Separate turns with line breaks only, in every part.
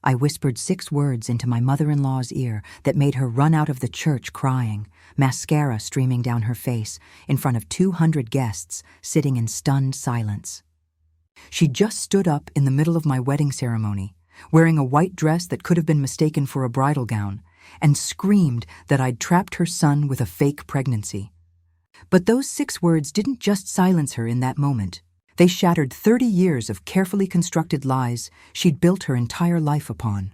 I whispered 6 words into my mother-in-law's ear that made her run out of the church crying, mascara streaming down her face, in front of 200 guests sitting in stunned silence. She just stood up in the middle of my wedding ceremony, wearing a white dress that could have been mistaken for a bridal gown, and screamed that I'd trapped her son with a fake pregnancy. But those 6 words didn't just silence her in that moment. They shattered 30 years of carefully constructed lies she'd built her entire life upon.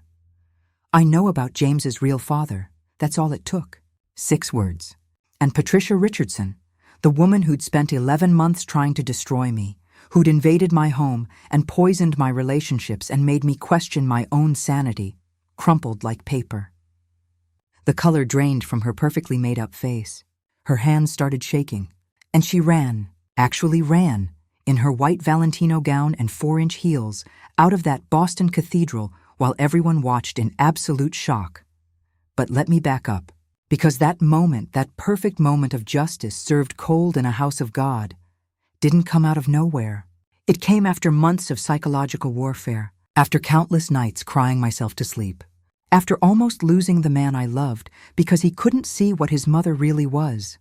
I know about James's real father. That's all it took. 6 words. And Patricia Richardson, the woman who'd spent 11 months trying to destroy me, who'd invaded my home and poisoned my relationships and made me question my own sanity, crumpled like paper. The color drained from her perfectly made-up face. Her hands started shaking, and she ran, actually ran, in her white Valentino gown and 4-inch heels, out of that Boston cathedral while everyone watched in absolute shock. But let me back up, because that moment, that perfect moment of justice served cold in a house of God, didn't come out of nowhere. It came after months of psychological warfare, after countless nights crying myself to sleep, after almost losing the man I loved because he couldn't see what his mother really was.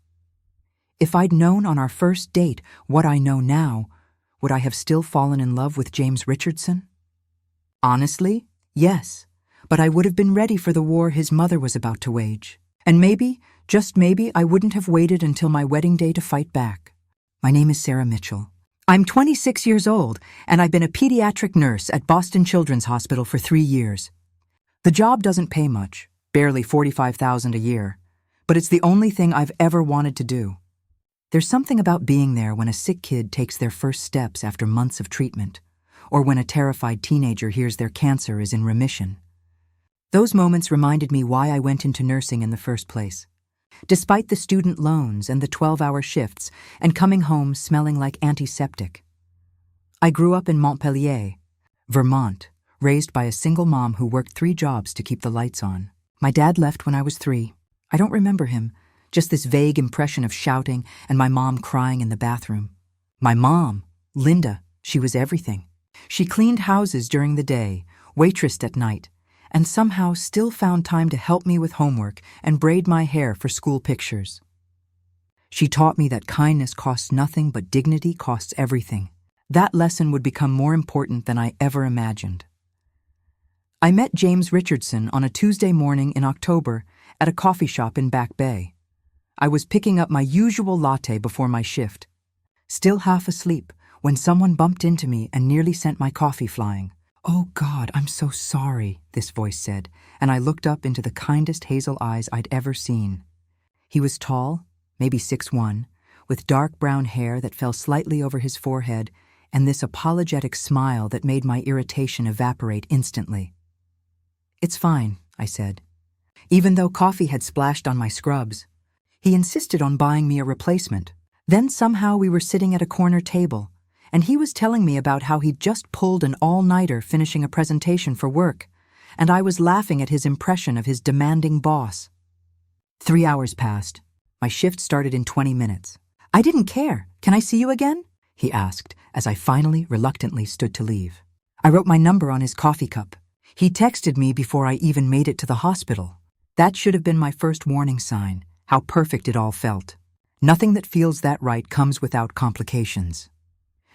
If I'd known on our first date what I know now, would I have still fallen in love with James Richardson? Honestly, yes, but I would have been ready for the war his mother was about to wage. And maybe, just maybe, I wouldn't have waited until my wedding day to fight back. My name is Sarah Mitchell. I'm 26 years old, and I've been a pediatric nurse at Boston Children's Hospital for 3 years. The job doesn't pay much, barely $45,000 a year, but it's the only thing I've ever wanted to do. There's something about being there when a sick kid takes their first steps after months of treatment, or when a terrified teenager hears their cancer is in remission. Those moments reminded me why I went into nursing in the first place. Despite the student loans and the 12-hour shifts and coming home smelling like antiseptic. I grew up in Montpelier, Vermont, raised by a single mom who worked 3 jobs to keep the lights on. My dad left when I was 3. I don't remember him, just this vague impression of shouting and my mom crying in the bathroom. My mom, Linda, she was everything. She cleaned houses during the day, waitressed at night, and somehow still found time to help me with homework and braid my hair for school pictures. She taught me that kindness costs nothing but dignity costs everything. That lesson would become more important than I ever imagined. I met James Richardson on a Tuesday morning in October at a coffee shop in Back Bay. I was picking up my usual latte before my shift, still half asleep, when someone bumped into me and nearly sent my coffee flying. "Oh God, I'm so sorry," this voice said, and I looked up into the kindest hazel eyes I'd ever seen. He was tall, maybe 6'1", with dark brown hair that fell slightly over his forehead and this apologetic smile that made my irritation evaporate instantly. "It's fine," I said. Even though coffee had splashed on my scrubs, he insisted on buying me a replacement. Then somehow we were sitting at a corner table, and he was telling me about how he'd just pulled an all-nighter finishing a presentation for work, and I was laughing at his impression of his demanding boss. 3 hours passed. My shift started in 20 minutes. "I didn't care. Can I see you again?" he asked, as I finally, reluctantly stood to leave. I wrote my number on his coffee cup. He texted me before I even made it to the hospital. That should have been my first warning sign. How perfect it all felt. Nothing that feels that right comes without complications.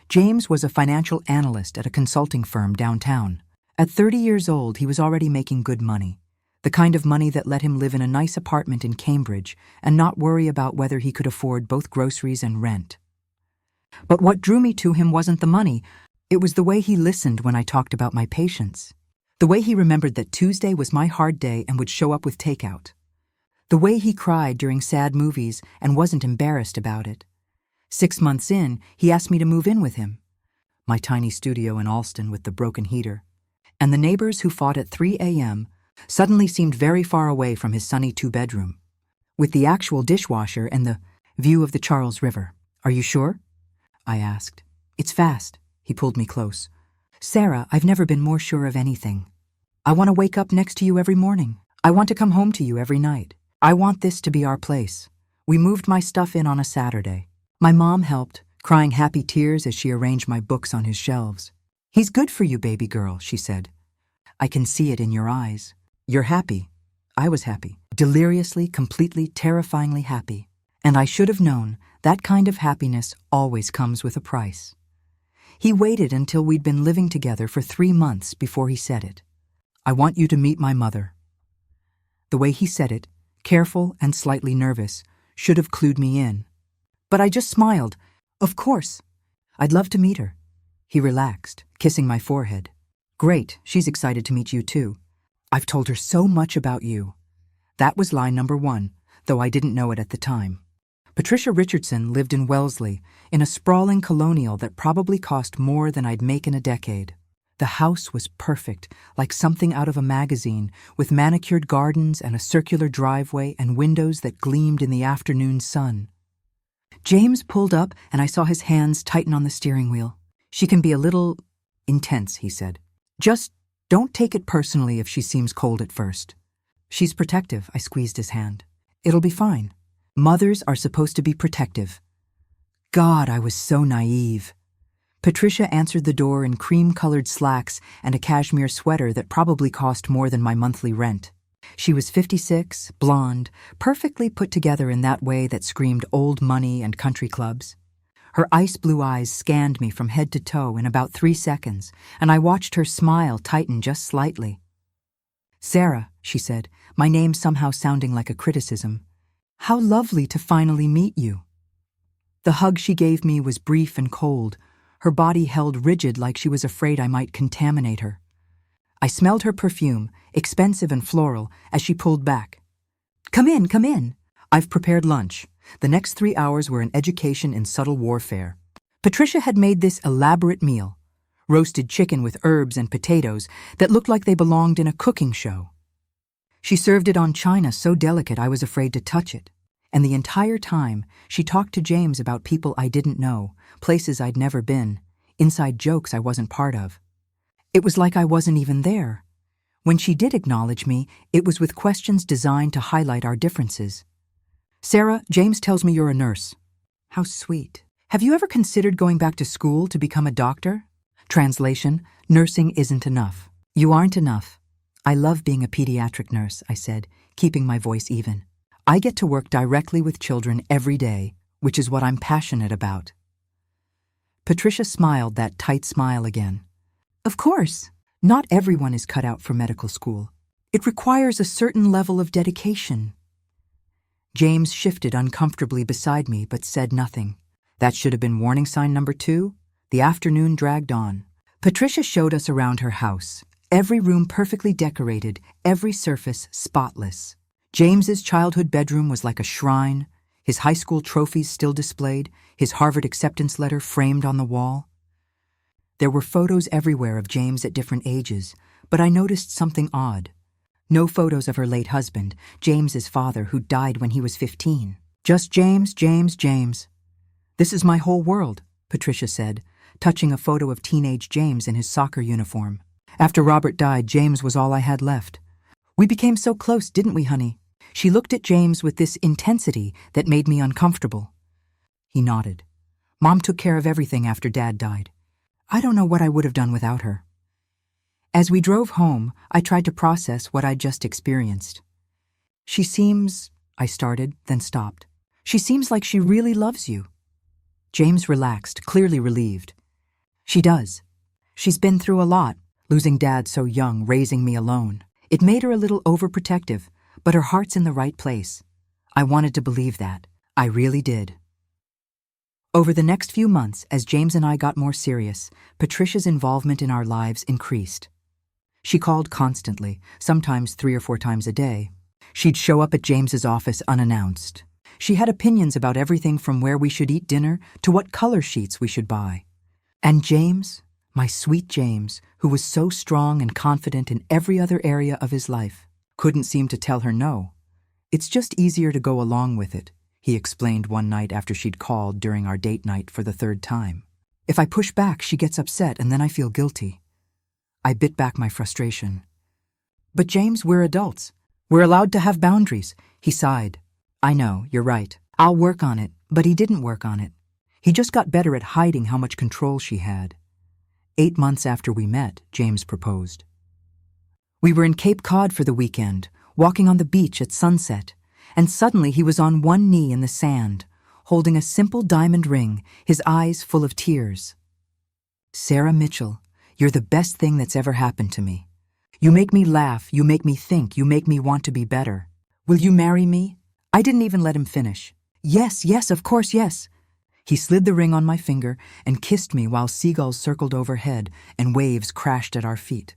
James was a financial analyst at a consulting firm downtown. At 30 years old, he was already making good money, the kind of money that let him live in a nice apartment in Cambridge and not worry about whether he could afford both groceries and rent. But what drew me to him wasn't the money, it was the way he listened when I talked about my patients. The way he remembered that Tuesday was my hard day and would show up with takeout. The way he cried during sad movies and wasn't embarrassed about it. 6 months in, he asked me to move in with him. My tiny studio in Alston with the broken heater. And the neighbors who fought at 3 a.m. suddenly seemed very far away from his sunny 2-bedroom, with the actual dishwasher and the view of the Charles River. "Are you sure?" I asked. "It's fast." He pulled me close. "Sarah, I've never been more sure of anything. I want to wake up next to you every morning. I want to come home to you every night. I want this to be our place." We moved my stuff in on a Saturday. My mom helped, crying happy tears as she arranged my books on his shelves. "He's good for you, baby girl," she said. I can see it in your eyes. You're happy. I was happy. Deliriously, completely, terrifyingly happy. And I should have known that kind of happiness always comes with a price. He waited until we'd been living together for 3 months before he said it. I want you to meet my mother. The way he said it, careful and slightly nervous, should have clued me in. But I just smiled. Of course. I'd love to meet her. He relaxed, kissing my forehead. Great, she's excited to meet you too. I've told her so much about you. That was line number 1, though I didn't know it at the time. Patricia Richardson lived in Wellesley, in a sprawling colonial that probably cost more than I'd make in a decade. The house was perfect, like something out of a magazine, with manicured gardens and a circular driveway and windows that gleamed in the afternoon sun. James pulled up and I saw his hands tighten on the steering wheel. She can be a little intense, he said. Just don't take it personally if she seems cold at first. She's protective, I squeezed his hand. It'll be fine. Mothers are supposed to be protective. God, I was so naive. Patricia answered the door in cream-colored slacks and a cashmere sweater that probably cost more than my monthly rent. She was 56, blonde, perfectly put together in that way that screamed old money and country clubs. Her ice-blue eyes scanned me from head to toe in about 3 seconds, and I watched her smile tighten just slightly. Sarah, she said, my name somehow sounding like a criticism. How lovely to finally meet you. The hug she gave me was brief and cold, her body held rigid like she was afraid I might contaminate her. I smelled her perfume, expensive and floral, as she pulled back. Come in, come in. I've prepared lunch. The next 3 hours were an education in subtle warfare. Patricia had made this elaborate meal, roasted chicken with herbs and potatoes that looked like they belonged in a cooking show. She served it on china so delicate I was afraid to touch it. And the entire time, she talked to James about people I didn't know, places I'd never been, inside jokes I wasn't part of. It was like I wasn't even there. When she did acknowledge me, it was with questions designed to highlight our differences. Sarah, James tells me you're a nurse. How sweet. Have you ever considered going back to school to become a doctor? Translation, nursing isn't enough. You aren't enough. I love being a pediatric nurse, I said, keeping my voice even. I get to work directly with children every day, which is what I'm passionate about. Patricia smiled that tight smile again. Of course, not everyone is cut out for medical school. It requires a certain level of dedication. James shifted uncomfortably beside me but said nothing. That should have been warning sign number 2. The afternoon dragged on. Patricia showed us around her house, every room perfectly decorated, every surface spotless. James's childhood bedroom was like a shrine, his high school trophies still displayed, his Harvard acceptance letter framed on the wall. There were photos everywhere of James at different ages, but I noticed something odd. No photos of her late husband, James's father, who died when he was 15. Just James, James, James. This is my whole world, Patricia said, touching a photo of teenage James in his soccer uniform. After Robert died, James was all I had left. We became so close, didn't we, honey? She looked at James with this intensity that made me uncomfortable. He nodded. Mom took care of everything after Dad died. I don't know what I would have done without her. As we drove home, I tried to process what I'd just experienced. She seems, I started, then stopped. She seems like she really loves you. James relaxed, clearly relieved. She does. She's been through a lot, losing Dad so young, raising me alone. It made her a little overprotective, but her heart's in the right place. I wanted to believe that. I really did. Over the next few months, as James and I got more serious, Patricia's involvement in our lives increased. She called constantly, sometimes 3 or 4 times a day. She'd show up at James's office unannounced. She had opinions about everything from where we should eat dinner to what color sheets we should buy. And James, my sweet James, who was so strong and confident in every other area of his life, couldn't seem to tell her no. It's just easier to go along with it, he explained one night after she'd called during our date night for the 3rd time. If I push back, she gets upset and then I feel guilty. I bit back my frustration. But James, we're adults. We're allowed to have boundaries, he sighed. I know, you're right. I'll work on it, but he didn't work on it. He just got better at hiding how much control she had. 8 months after we met, James proposed. We were in Cape Cod for the weekend, walking on the beach at sunset, and suddenly he was on one knee in the sand, holding a simple diamond ring, his eyes full of tears. "Sarah Mitchell, you're the best thing that's ever happened to me. You make me laugh, you make me think, you make me want to be better. Will you marry me?" I didn't even let him finish. "Yes, yes, of course, yes." He slid the ring on my finger and kissed me while seagulls circled overhead and waves crashed at our feet.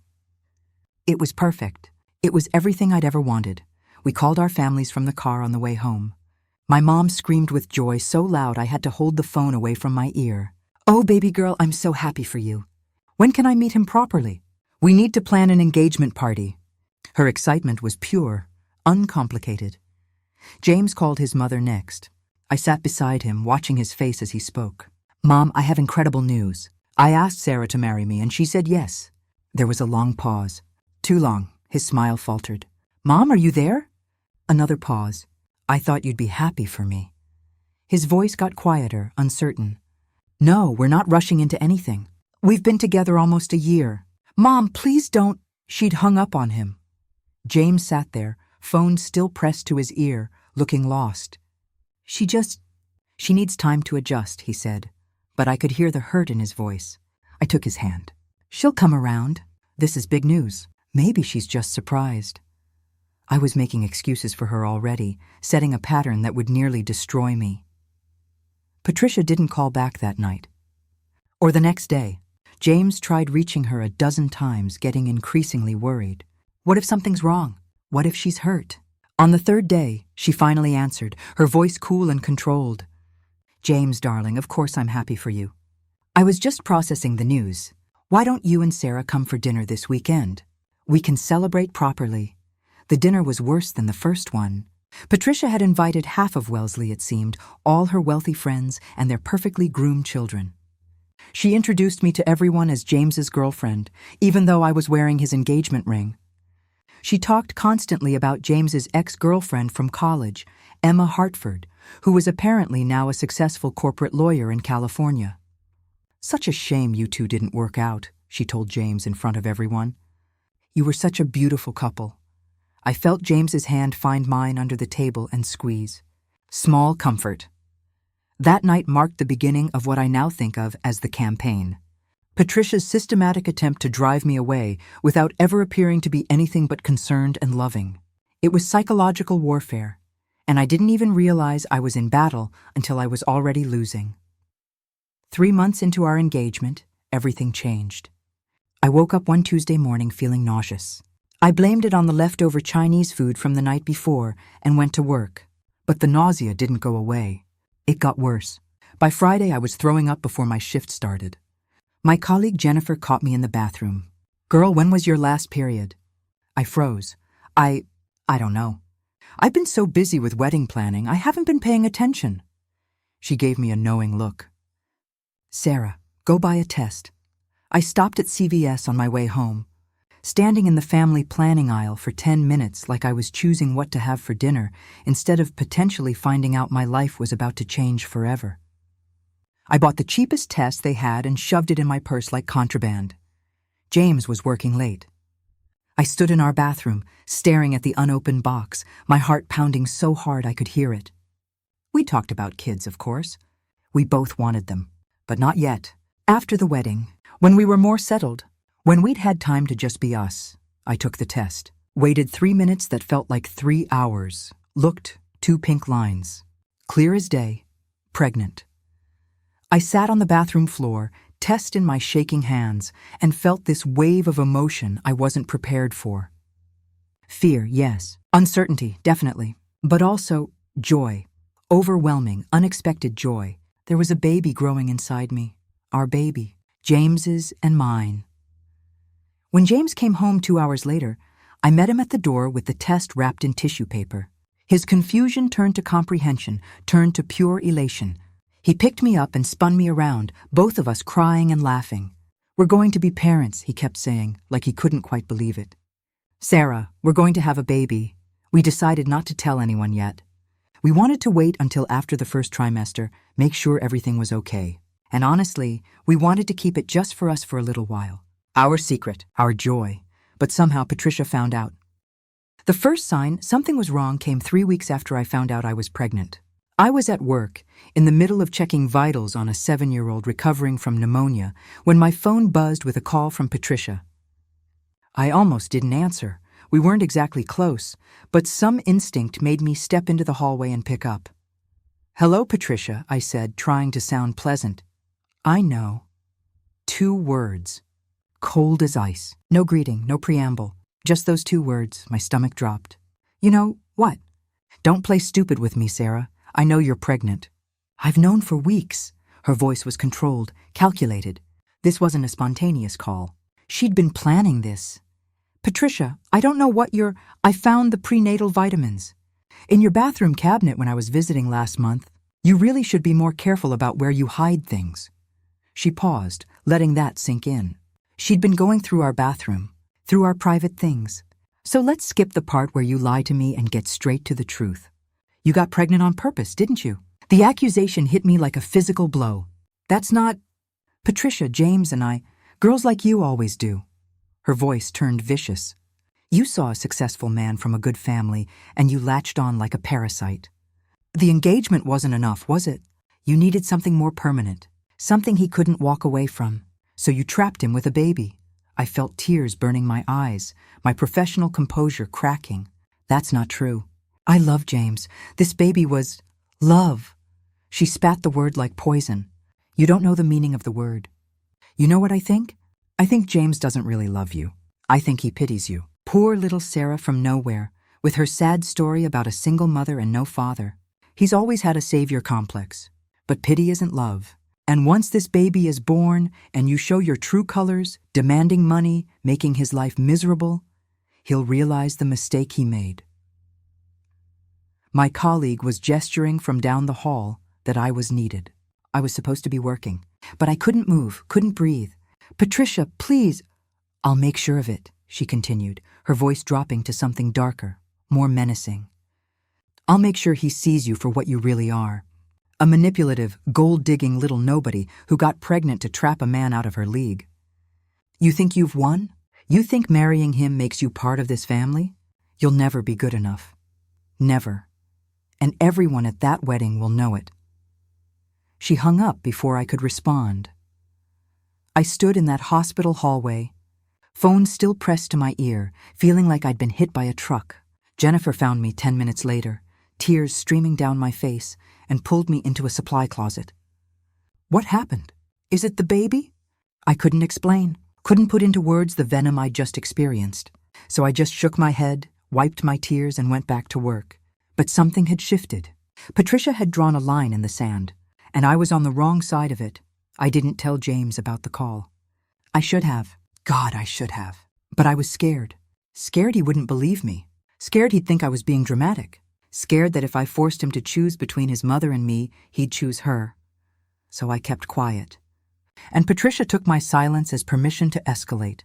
It was perfect. It was everything I'd ever wanted. We called our families from the car on the way home. My mom screamed with joy so loud I had to hold the phone away from my ear. "Oh, baby girl, I'm so happy for you. When can I meet him properly? We need to plan an engagement party." Her excitement was pure, uncomplicated. James called his mother next. I sat beside him, watching his face as he spoke. "Mom, I have incredible news. I asked Sarah to marry me, and she said yes." There was a long pause. Too long. His smile faltered. "Mom, are you there?" Another pause. "I thought you'd be happy for me." His voice got quieter, uncertain. "No, we're not rushing into anything. We've been together almost a year. Mom, please don't." She'd hung up on him. James sat there, phone still pressed to his ear, looking lost. She needs time to adjust," he said, but I could hear the hurt in his voice. I took his hand. "She'll come around. This is big news. Maybe she's just surprised." I was making excuses for her already, setting a pattern that would nearly destroy me. Patricia didn't call back that night. Or the next day. James tried reaching her a dozen times, getting increasingly worried. What if something's wrong? What if she's hurt? On the third day, she finally answered, her voice cool and controlled. "James, darling, of course I'm happy for you. I was just processing the news. Why don't you and Sarah come for dinner this weekend? We can celebrate properly." The dinner was worse than the first one. Patricia had invited half of Wellesley, it seemed, all her wealthy friends and their perfectly groomed children. She introduced me to everyone as James's girlfriend, even though I was wearing his engagement ring. She talked constantly about James's ex-girlfriend from college, Emma Hartford, who was apparently now a successful corporate lawyer in California. "Such a shame you two didn't work out," she told James in front of everyone. "You were such a beautiful couple." I felt James's hand find mine under the table and squeeze. Small comfort. That night marked the beginning of what I now think of as the campaign. Patricia's systematic attempt to drive me away without ever appearing to be anything but concerned and loving. It was psychological warfare, and I didn't even realize I was in battle until I was already losing. 3 months into our engagement, everything changed. I woke up one Tuesday morning feeling nauseous. I blamed it on the leftover Chinese food from the night before and went to work. But the nausea didn't go away. It got worse. By Friday, I was throwing up before my shift started. My colleague Jennifer caught me in the bathroom. "Girl, when was your last period?" I froze. I don't know. I've been so busy with wedding planning, I haven't been paying attention." She gave me a knowing look. "Sarah, go buy a test." I stopped at CVS on my way home. Standing in the family planning aisle for 10 minutes like I was choosing what to have for dinner instead of potentially finding out my life was about to change forever. I bought the cheapest test they had and shoved it in my purse like contraband. James was working late. I stood in our bathroom, staring at the unopened box, my heart pounding so hard I could hear it. We talked about kids, of course. We both wanted them, but not yet. After the wedding, when we were more settled, when we'd had time to just be us, I took the test, waited 3 minutes that felt like 3 hours, looked, 2 pink lines. Clear as day, pregnant. I sat on the bathroom floor, test in my shaking hands, and felt this wave of emotion I wasn't prepared for. Fear, yes. Uncertainty, definitely. But also joy. Overwhelming, unexpected joy. There was a baby growing inside me. Our baby. James's and mine. When James came home 2 hours later, I met him at the door with the test wrapped in tissue paper. His confusion turned to comprehension, turned to pure elation. He picked me up and spun me around, both of us crying and laughing. "We're going to be parents," he kept saying, like he couldn't quite believe it. "Sarah, we're going to have a baby. We decided not to tell anyone yet. We wanted to wait until after the first trimester, make sure everything was okay. And honestly, we wanted to keep it just for us for a little while. Our secret, our joy. but somehow Patricia found out. The first sign something was wrong came 3 weeks after I found out I was pregnant. I was at work, in the middle of checking vitals on a 7-year-old recovering from pneumonia, when my phone buzzed with a call from Patricia. I almost didn't answer. We weren't exactly close, but some instinct made me step into the hallway and pick up. "Hello, Patricia," I said, trying to sound pleasant. "I know." 2 words. Cold as ice. No greeting, no preamble. Just those 2 words. My stomach dropped. "You know what? Don't play stupid with me, Sarah. I know you're pregnant." "I've known for weeks." Her voice was controlled, calculated. This wasn't a spontaneous call. She'd been planning this. "Patricia, I don't know what I found the prenatal vitamins. In your bathroom cabinet when I was visiting last month. You really should be more careful about where you hide things." She paused, letting that sink in. She'd been going through our bathroom, through our private things. "So let's skip the part where you lie to me and get straight to the truth. You got pregnant on purpose, didn't you?" The accusation hit me like a physical blow. "That's not—" "Patricia, James and I, girls like you always do." Her voice turned vicious. "You saw a successful man from a good family, and you latched on like a parasite. The engagement wasn't enough, was it? You needed something more permanent, something he couldn't walk away from. So you trapped him with a baby." I felt tears burning my eyes, my professional composure cracking. "That's not true. I love James. This baby was love." She spat the word like poison. "You don't know the meaning of the word. You know what I think? I think James doesn't really love you. I think he pities you. Poor little Sarah from nowhere, with her sad story about a single mother and no father. He's always had a savior complex. But pity isn't love. And once this baby is born and you show your true colors, demanding money, making his life miserable, he'll realize the mistake he made." My colleague was gesturing from down the hall that I was needed. I was supposed to be working, but I couldn't move, couldn't breathe. "Patricia, please." "I'll make sure of it," she continued, her voice dropping to something darker, more menacing. "I'll make sure he sees you for what you really are. A manipulative, gold-digging little nobody who got pregnant to trap a man out of her league. You think you've won? You think marrying him makes you part of this family? You'll never be good enough. Never. And everyone at that wedding will know it." She hung up before I could respond. I stood in that hospital hallway, phone still pressed to my ear, feeling like I'd been hit by a truck. Jennifer found me 10 minutes later, tears streaming down my face, and pulled me into a supply closet. "What happened? Is it the baby?" I couldn't explain, couldn't put into words the venom I'd just experienced. So I just shook my head, wiped my tears, and went back to work. But something had shifted. Patricia had drawn a line in the sand, and I was on the wrong side of it. I didn't tell James about the call. I should have. God, I should have. But I was scared. Scared he wouldn't believe me. Scared he'd think I was being dramatic. Scared that if I forced him to choose between his mother and me, he'd choose her. So I kept quiet. And Patricia took my silence as permission to escalate.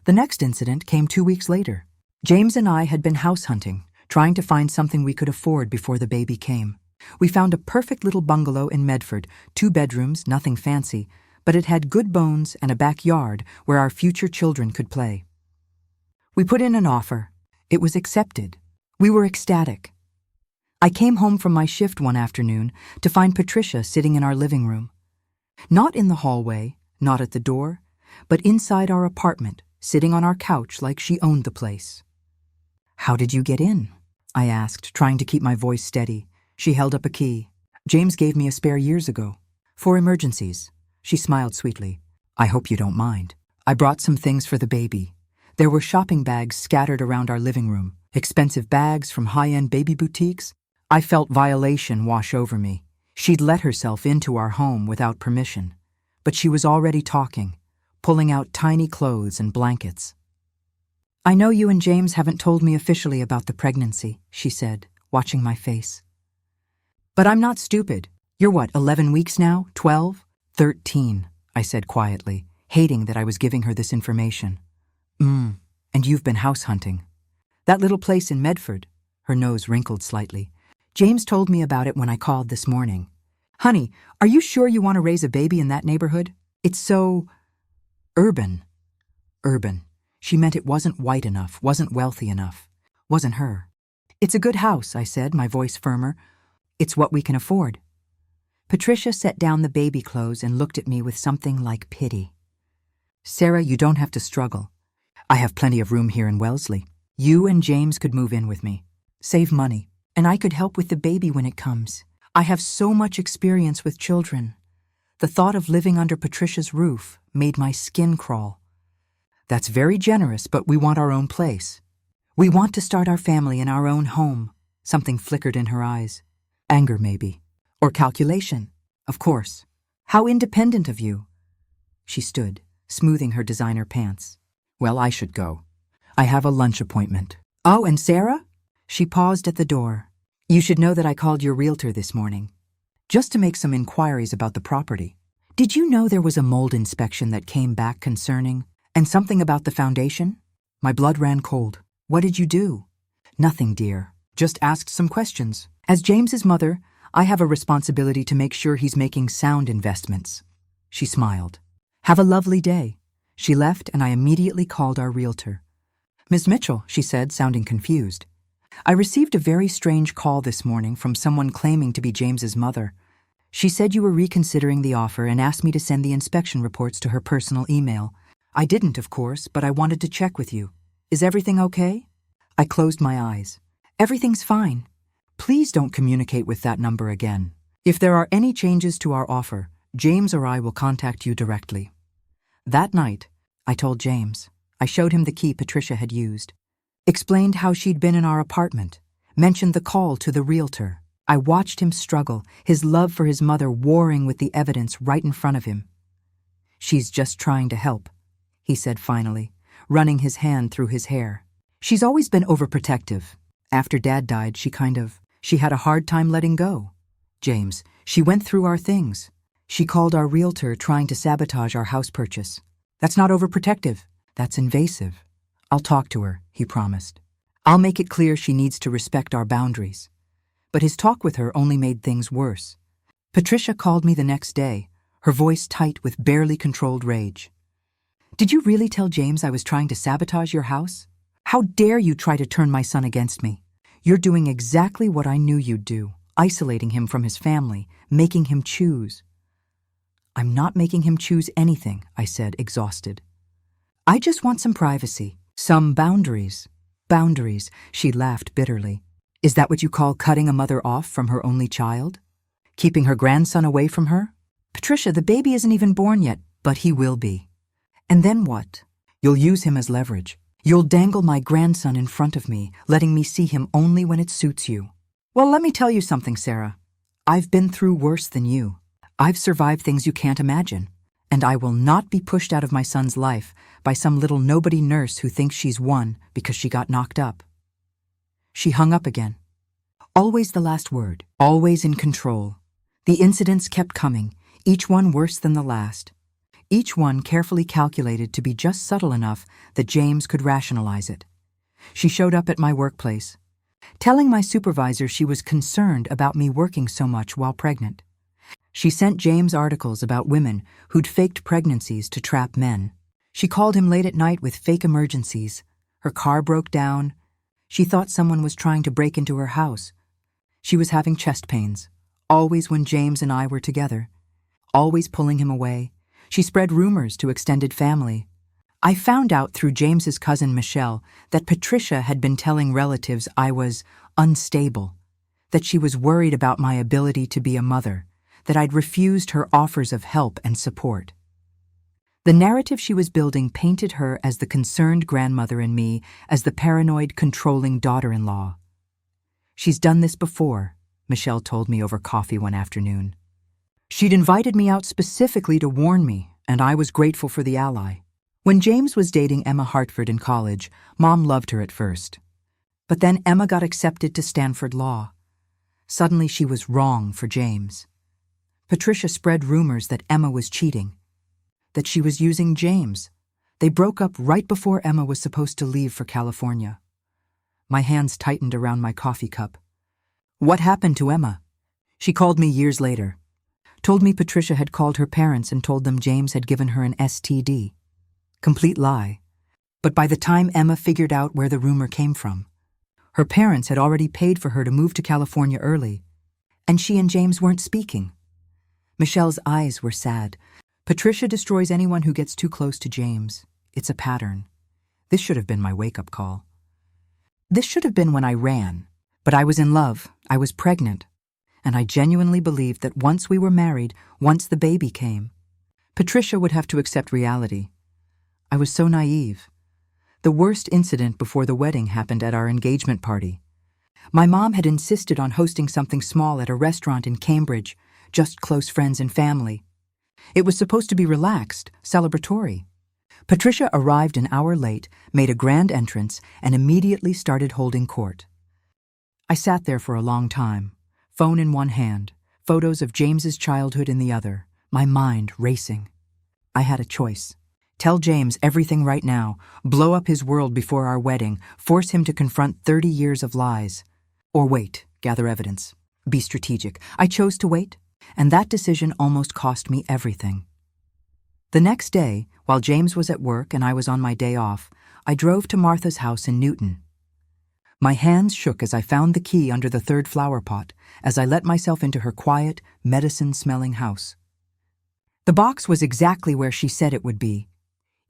The next incident came 2 weeks later. James and I had been house hunting, trying to find something we could afford before the baby came. We found a perfect little bungalow in Medford, 2 bedrooms, nothing fancy, but it had good bones and a backyard where our future children could play. We put in an offer. It was accepted. We were ecstatic. I came home from my shift one afternoon to find Patricia sitting in our living room. Not in the hallway, not at the door, but inside our apartment, sitting on our couch like she owned the place. "How did you get in?" I asked, trying to keep my voice steady. She held up a key. "James gave me a spare years ago. For emergencies." She smiled sweetly. "I hope you don't mind. I brought some things for the baby." There were shopping bags scattered around our living room, expensive bags from high-end baby boutiques. I felt violation wash over me. She'd let herself into our home without permission. But she was already talking, pulling out tiny clothes and blankets. "I know you and James haven't told me officially about the pregnancy," she said, watching my face. "But I'm not stupid. You're what, 11 weeks now? 12? 13, I said quietly, hating that I was giving her this information. And you've been house hunting. That little place in Medford." Her nose wrinkled slightly. "James told me about it when I called this morning. Honey, are you sure you want to raise a baby in that neighborhood? It's so urban." Urban. She meant it wasn't white enough, wasn't wealthy enough, wasn't her. "It's a good house," I said, my voice firmer. "It's what we can afford." Patricia set down the baby clothes and looked at me with something like pity. "Sarah, you don't have to struggle. I have plenty of room here in Wellesley. You and James could move in with me, save money, and I could help with the baby when it comes. I have so much experience with children." The thought of living under Patricia's roof made my skin crawl. "That's very generous, but we want our own place. We want to start our family in our own home." Something flickered in her eyes. Anger, maybe. Or calculation. Of course. "How independent of you." She stood, smoothing her designer pants. "Well, I should go. I have a lunch appointment." "Oh, and Sarah?" She paused at the door. "You should know that I called your realtor this morning, just to make some inquiries about the property. Did you know there was a mold inspection that came back concerning, and something about the foundation?" My blood ran cold. "What did you do?" "Nothing, dear. Just asked some questions. As James's mother, I have a responsibility to make sure he's making sound investments." She smiled. "Have a lovely day." She left, and I immediately called our realtor. "Miss Mitchell," she said, sounding confused, "I received a very strange call this morning from someone claiming to be James's mother. She said you were reconsidering the offer and asked me to send the inspection reports to her personal email. I didn't, of course, but I wanted to check with you. Is everything okay?" I closed my eyes. "Everything's fine. Please don't communicate with that number again. If there are any changes to our offer, James or I will contact you directly." That night, I told James. I showed him the key Patricia had used, explained how she'd been in our apartment, mentioned the call to the realtor. I watched him struggle, his love for his mother warring with the evidence right in front of him. "She's just trying to help," he said finally, running his hand through his hair. "She's always been overprotective. After Dad died, she had a hard time letting go. James, she went through our things. She called our realtor trying to sabotage our house purchase. That's not overprotective. That's invasive. I'll talk to her," he promised. "I'll make it clear she needs to respect our boundaries." But his talk with her only made things worse. Patricia called me the next day, her voice tight with barely controlled rage. "Did you really tell James I was trying to sabotage your house? How dare you try to turn my son against me? You're doing exactly what I knew you'd do, isolating him from his family, making him choose." "I'm not making him choose anything," I said, exhausted. "I just want some privacy, some boundaries." "Boundaries," she laughed bitterly. "Is that what you call cutting a mother off from her only child? Keeping her grandson away from her? Patricia, the baby isn't even born yet, but he will be. And then what? You'll use him as leverage. You'll dangle my grandson in front of me, letting me see him only when it suits you. Well, let me tell you something, Sarah. I've been through worse than you. I've survived things you can't imagine, and I will not be pushed out of my son's life by some little nobody nurse who thinks she's won because she got knocked up." She hung up again. Always the last word, always in control. The incidents kept coming, each one worse than the last. Each one carefully calculated to be just subtle enough that James could rationalize it. She showed up at my workplace, telling my supervisor she was concerned about me working so much while pregnant. She sent James articles about women who'd faked pregnancies to trap men. She called him late at night with fake emergencies. Her car broke down. She thought someone was trying to break into her house. She was having chest pains, always when James and I were together, always pulling him away. She spread rumors to extended family. I found out through James's cousin Michelle that Patricia had been telling relatives I was unstable, that she was worried about my ability to be a mother, that I'd refused her offers of help and support. The narrative she was building painted her as the concerned grandmother and me as the paranoid, controlling daughter-in-law. "She's done this before," Michelle told me over coffee one afternoon. She'd invited me out specifically to warn me, and I was grateful for the ally. When James was dating Emma Hartford in college, Mom loved her at first. But then Emma got accepted to Stanford Law. Suddenly she was wrong for James. Patricia spread rumors that Emma was cheating, that she was using James. They broke up right before Emma was supposed to leave for California. My hands tightened around my coffee cup. What happened to Emma? She called me years later. Told me Patricia had called her parents and told them James had given her an STD. Complete lie. But by the time Emma figured out where the rumor came from, her parents had already paid for her to move to California early, and she and James weren't speaking. Michelle's eyes were sad. Patricia destroys anyone who gets too close to James. It's a pattern. This should have been my wake-up call. This should have been when I ran. But I was in love, I was pregnant, and I genuinely believed that once we were married, once the baby came, Patricia would have to accept reality. I was so naive. The worst incident before the wedding happened at our engagement party. My mom had insisted on hosting something small at a restaurant in Cambridge, just close friends and family. It was supposed to be relaxed, celebratory. Patricia arrived an hour late, made a grand entrance, and immediately started holding court. I sat there for a long time, phone in one hand, photos of James's childhood in the other, my mind racing. I had a choice. Tell James everything right now, blow up his world before our wedding, force him to confront 30 years of lies. Or wait, gather evidence, be strategic. I chose to wait, and that decision almost cost me everything. The next day, while James was at work and I was on my day off, I drove to Martha's house in Newton. My hands shook as I found the key under the third flower pot, as I let myself into her quiet, medicine-smelling house. The box was exactly where she said it would be.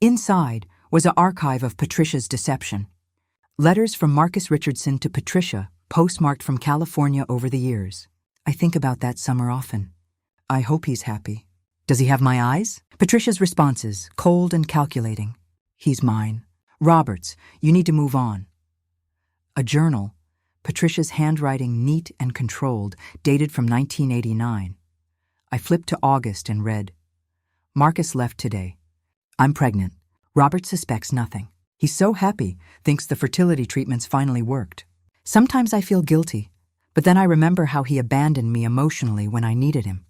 Inside was an archive of Patricia's deception. Letters from Marcus Richardson to Patricia, postmarked from California over the years. I think about that summer often. I hope he's happy. Does he have my eyes? Patricia's responses, cold and calculating. He's mine. Roberts, you need to move on. A journal, Patricia's handwriting neat and controlled, dated from 1989. I flipped to August and read, Marcus left today. I'm pregnant. Robert suspects nothing. He's so happy, thinks the fertility treatments finally worked. Sometimes I feel guilty, but then I remember how he abandoned me emotionally when I needed him.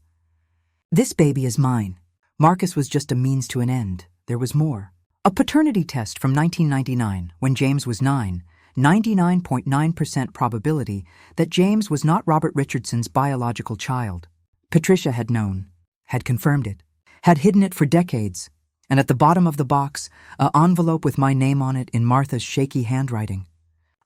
This baby is mine. Marcus was just a means to an end. There was more. A paternity test from 1999, when James was 9, 99.9% probability that James was not Robert Richardson's biological child. Patricia had known, had confirmed it, had hidden it for decades, and at the bottom of the box, an envelope with my name on it in Martha's shaky handwriting.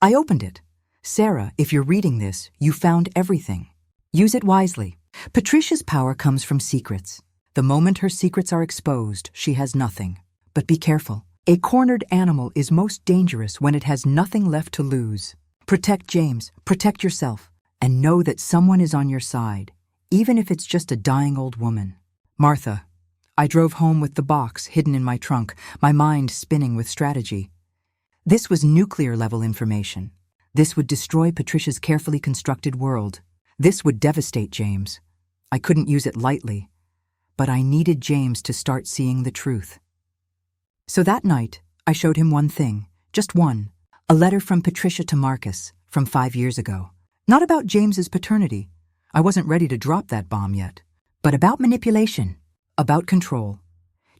I opened it. Sarah, if you're reading this, you found everything. Use it wisely. Patricia's power comes from secrets. The moment her secrets are exposed, she has nothing. But be careful. A cornered animal is most dangerous when it has nothing left to lose. Protect James, protect yourself, and know that someone is on your side, even if it's just a dying old woman. Martha. I drove home with the box hidden in my trunk, my mind spinning with strategy. This was nuclear-level information. This would destroy Patricia's carefully constructed world. This would devastate James. I couldn't use it lightly, but I needed James to start seeing the truth. So that night, I showed him one thing, just one, a letter from Patricia to Marcus from 5 years ago. Not about James's paternity. I wasn't ready to drop that bomb yet. But about manipulation, about control.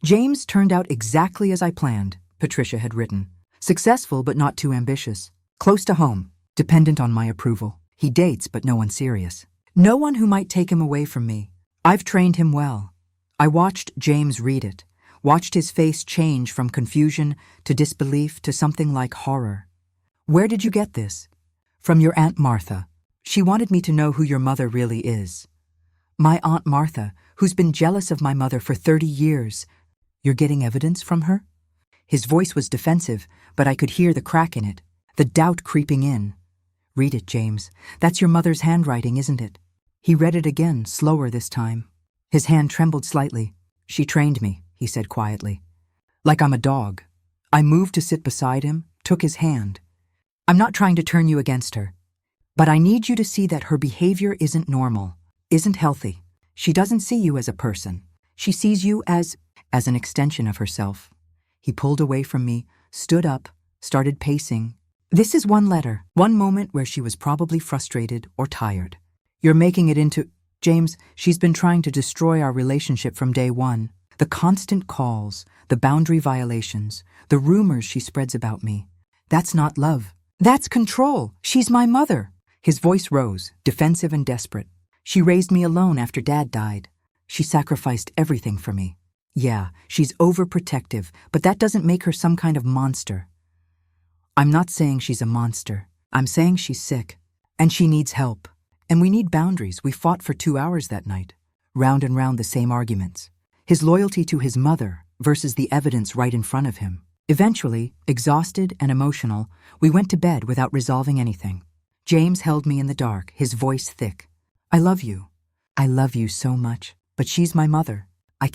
James turned out exactly as I planned, Patricia had written. Successful but not too ambitious. Close to home, dependent on my approval. He dates but no one serious. No one who might take him away from me. I've trained him well. I watched James read it. Watched his face change from confusion to disbelief to something like horror. Where did you get this? From your Aunt Martha. She wanted me to know who your mother really is. My Aunt Martha, who's been jealous of my mother for 30 years. You're getting evidence from her? His voice was defensive, but I could hear the crack in it, the doubt creeping in. Read it, James. That's your mother's handwriting, isn't it? He read it again, slower this time. His hand trembled slightly. She trained me, he said quietly. Like I'm a dog. I moved to sit beside him, took his hand. I'm not trying to turn you against her, but I need you to see that her behavior isn't normal, isn't healthy. She doesn't see you as a person. She sees you as an extension of herself. He pulled away from me, stood up, started pacing. This is one letter, one moment where she was probably frustrated or tired. You're making it into... James, she's been trying to destroy our relationship from day one. The constant calls, the boundary violations, the rumors she spreads about me. That's not love. That's control. She's my mother. His voice rose, defensive and desperate. She raised me alone after Dad died. She sacrificed everything for me. Yeah, she's overprotective, but that doesn't make her some kind of monster. I'm not saying she's a monster. I'm saying she's sick. And she needs help. And we need boundaries. We fought for 2 hours that night. Round and round the same arguments. His loyalty to his mother versus the evidence right in front of him. Eventually, exhausted and emotional, we went to bed without resolving anything. James held me in the dark, his voice thick. I love you. I love you so much. But she's my mother. I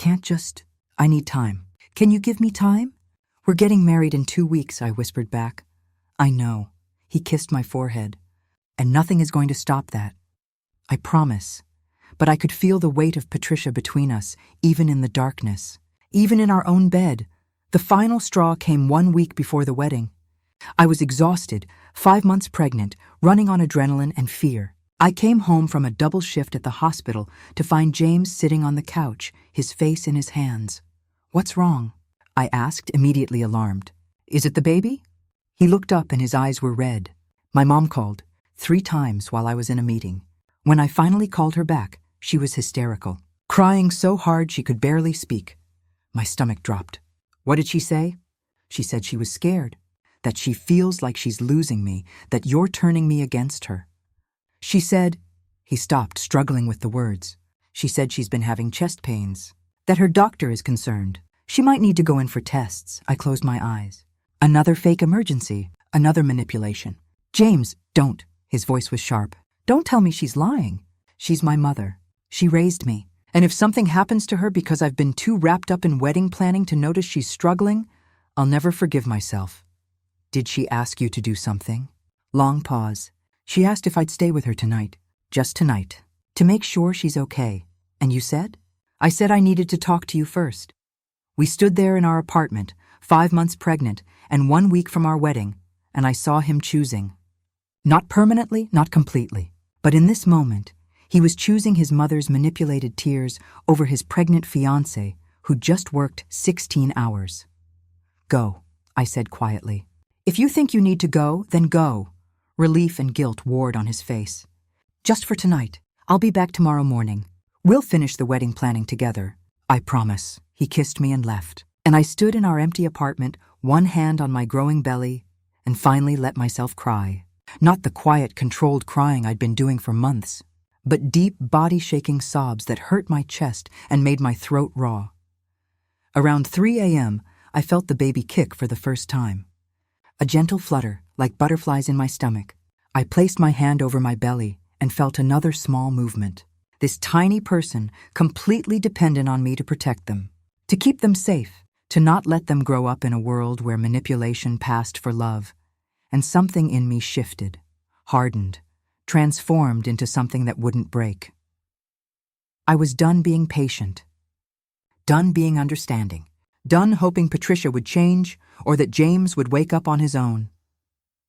need time. Can you give me time? We're getting married in 2 weeks, I whispered back. I know. He kissed my forehead. And nothing is going to stop that. I promise. But I could feel the weight of Patricia between us, even in the darkness. Even in our own bed. The final straw came 1 week before the wedding. I was exhausted, 5 months pregnant, running on adrenaline and fear. I came home from a double shift at the hospital to find James sitting on the couch, his face in his hands. What's wrong? I asked, immediately alarmed. Is it the baby? He looked up and his eyes were red. My mom called 3 times while I was in a meeting. When I finally called her back, she was hysterical, crying so hard she could barely speak. My stomach dropped. What did she say? She said she was scared, that she feels like she's losing me, that you're turning me against her. She said, he stopped, struggling with the words. She said she's been having chest pains, that her doctor is concerned. She might need to go in for tests. I closed my eyes. Another fake emergency, another manipulation. James, don't. His voice was sharp. Don't tell me she's lying. She's my mother. She raised me. And if something happens to her because I've been too wrapped up in wedding planning to notice she's struggling, I'll never forgive myself. Did she ask you to do something? Long pause. She asked if I'd stay with her tonight. Just tonight. To make sure she's okay. And you said? I said I needed to talk to you first. We stood there in our apartment, 5 months pregnant, and 1 week from our wedding, and I saw him choosing. Not permanently, not completely, but in this moment, he was choosing his mother's manipulated tears over his pregnant fiancé who just worked 16 hours. Go, I said quietly. If you think you need to go, then go. Relief and guilt warred on his face. Just for tonight. I'll be back tomorrow morning. We'll finish the wedding planning together. I promise. He kissed me and left. And I stood in our empty apartment, one hand on my growing belly, and finally let myself cry. Not the quiet, controlled crying I'd been doing for months, but deep, body-shaking sobs that hurt my chest and made my throat raw. Around 3 a.m., I felt the baby kick for the first time. A gentle flutter, like butterflies in my stomach. I placed my hand over my belly and felt another small movement. This tiny person, completely dependent on me to protect them, to keep them safe, to not let them grow up in a world where manipulation passed for love. And something in me shifted, hardened, transformed into something that wouldn't break. I was done being patient, done being understanding, done hoping Patricia would change or that James would wake up on his own.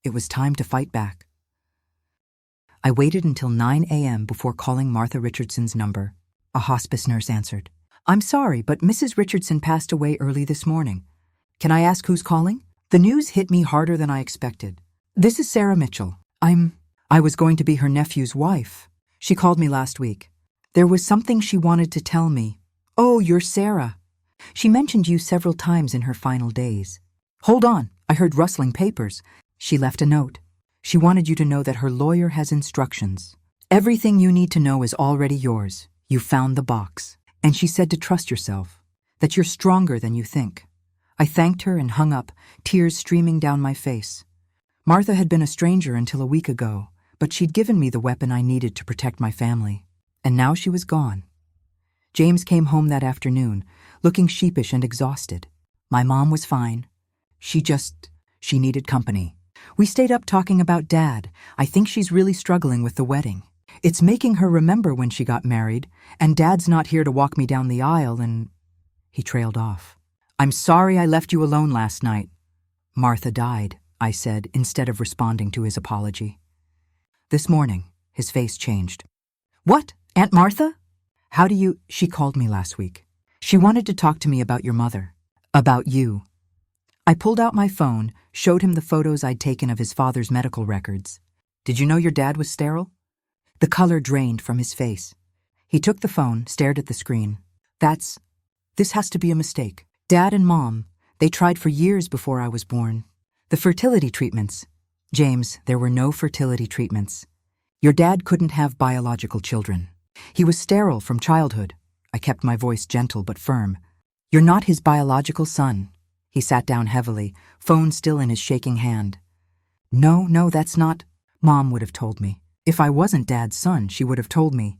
It was time to fight back. I waited until 9 a.m. before calling Martha Richardson's number. A hospice nurse answered. I'm sorry, but Mrs. Richardson passed away early this morning. Can I ask who's calling? The news hit me harder than I expected. This is Sarah Mitchell. I was going to be her nephew's wife. She called me last week. There was something she wanted to tell me. Oh, you're Sarah. She mentioned you several times in her final days. Hold on, I heard rustling papers. She left a note. She wanted you to know that her lawyer has instructions. Everything you need to know is already yours. You found the box. And she said to trust yourself, that you're stronger than you think. I thanked her and hung up, tears streaming down my face. Martha had been a stranger until a week ago, but she'd given me the weapon I needed to protect my family. And now she was gone. James came home that afternoon, looking sheepish and exhausted. My mom was fine. She needed company. We stayed up talking about Dad. I think she's really struggling with the wedding. It's making her remember when she got married, and Dad's not here to walk me down the aisle, and... He trailed off. I'm sorry I left you alone last night. Martha died, I said, instead of responding to his apology. This morning, his face changed. What? Aunt Martha? How do you... She called me last week. She wanted to talk to me about your mother. About you. I pulled out my phone, showed him the photos I'd taken of his father's medical records. Did you know your dad was sterile? The color drained from his face. He took the phone, stared at the screen. That's This has to be a mistake. Dad and Mom, they tried for years before I was born. The fertility treatments. James, there were no fertility treatments. Your dad couldn't have biological children. He was sterile from childhood. I kept my voice gentle but firm. You're not his biological son. He sat down heavily, phone still in his shaking hand. No, that's not. Mom would have told me. If I wasn't Dad's son, she would have told me.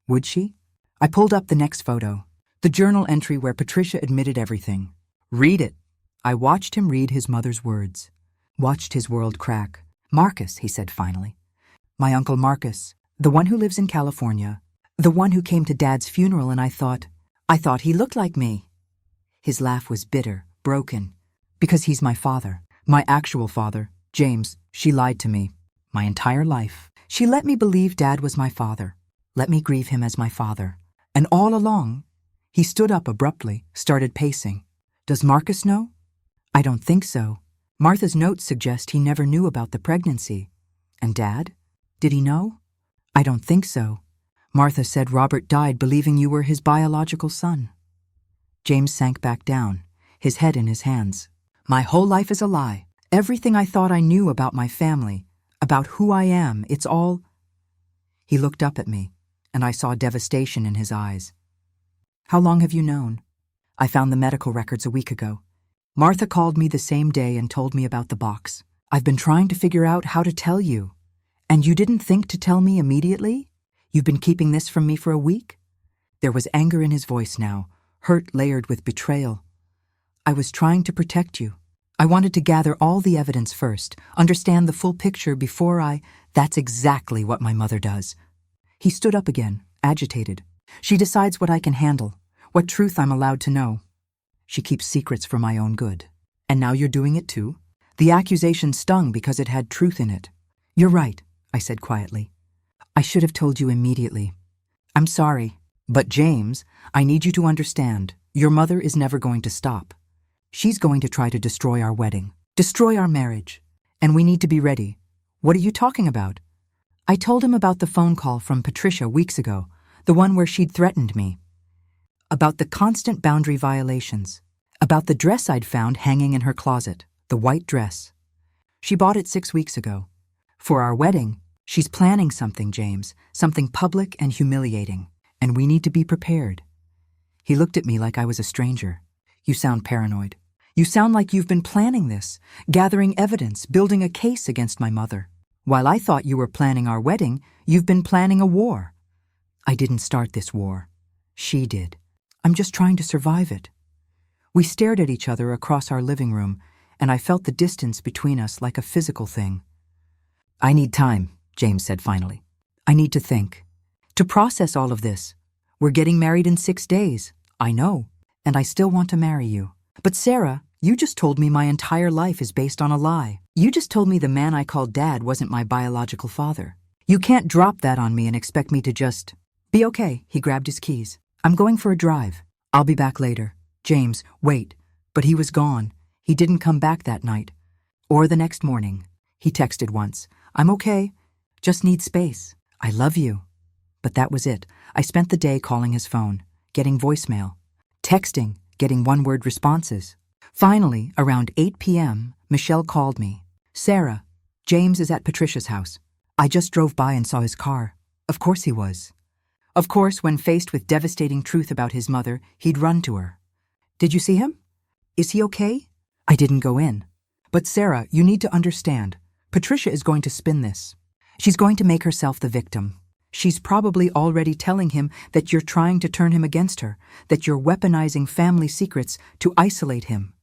Would she? I pulled up the next photo. The journal entry where Patricia admitted everything. Read it. I watched him read his mother's words. Watched his world crack. Marcus, he said finally. My Uncle Marcus, the one who lives in California. The one who came to Dad's funeral, and I thought he looked like me. His laugh was bitter, broken. Because he's my father. My actual father. James, she lied to me. My entire life. She let me believe Dad was my father. Let me grieve him as my father. And all along, he stood up abruptly, started pacing. Does Marcus know? I don't think so. Martha's notes suggest he never knew about the pregnancy. And Dad? Did he know? I don't think so. Martha said Robert died believing you were his biological son. James sank back down, his head in his hands. My whole life is a lie. Everything I thought I knew about my family, about who I am, it's all... He looked up at me, and I saw devastation in his eyes. How long have you known? I found the medical records a week ago. Martha called me the same day and told me about the box. I've been trying to figure out how to tell you. And you didn't think to tell me immediately? You've been keeping this from me for a week? There was anger in his voice now, hurt layered with betrayal. I was trying to protect you. I wanted to gather all the evidence first, understand the full picture before I... That's exactly what my mother does. He stood up again, agitated. She decides what I can handle, what truth I'm allowed to know. She keeps secrets for my own good. And now you're doing it too? The accusation stung because it had truth in it. You're right, I said quietly. I should have told you immediately. I'm sorry. But James, I need you to understand, your mother is never going to stop. She's going to try to destroy our wedding, destroy our marriage. And we need to be ready. What are you talking about? I told him about the phone call from Patricia weeks ago, the one where she'd threatened me. About the constant boundary violations. About the dress I'd found hanging in her closet, the white dress. She bought it 6 weeks ago. For our wedding, she's planning something, James, something public and humiliating, and we need to be prepared. He looked at me like I was a stranger. You sound paranoid. You sound like you've been planning this, gathering evidence, building a case against my mother. While I thought you were planning our wedding, you've been planning a war. I didn't start this war. She did. I'm just trying to survive it. We stared at each other across our living room, and I felt the distance between us like a physical thing. I need time, James said finally. I need to think. To process all of this. We're getting married in 6 days. I know. And I still want to marry you. But Sarah, you just told me my entire life is based on a lie. You just told me the man I called Dad wasn't my biological father. You can't drop that on me and expect me to just... Be okay, he grabbed his keys. I'm going for a drive. I'll be back later. James, wait. But he was gone. He didn't come back that night. Or the next morning. He texted once. I'm okay. Just need space. I love you. But that was it. I spent the day calling his phone, getting voicemail, texting, getting one-word responses. Finally, around 8 p.m., Michelle called me. Sarah, James is at Patricia's house. I just drove by and saw his car. Of course he was. Of course, when faced with devastating truth about his mother, he'd run to her. Did you see him? Is he okay? I didn't go in. But Sarah, you need to understand. Patricia is going to spin this. She's going to make herself the victim. She's probably already telling him that you're trying to turn him against her, that you're weaponizing family secrets to isolate him.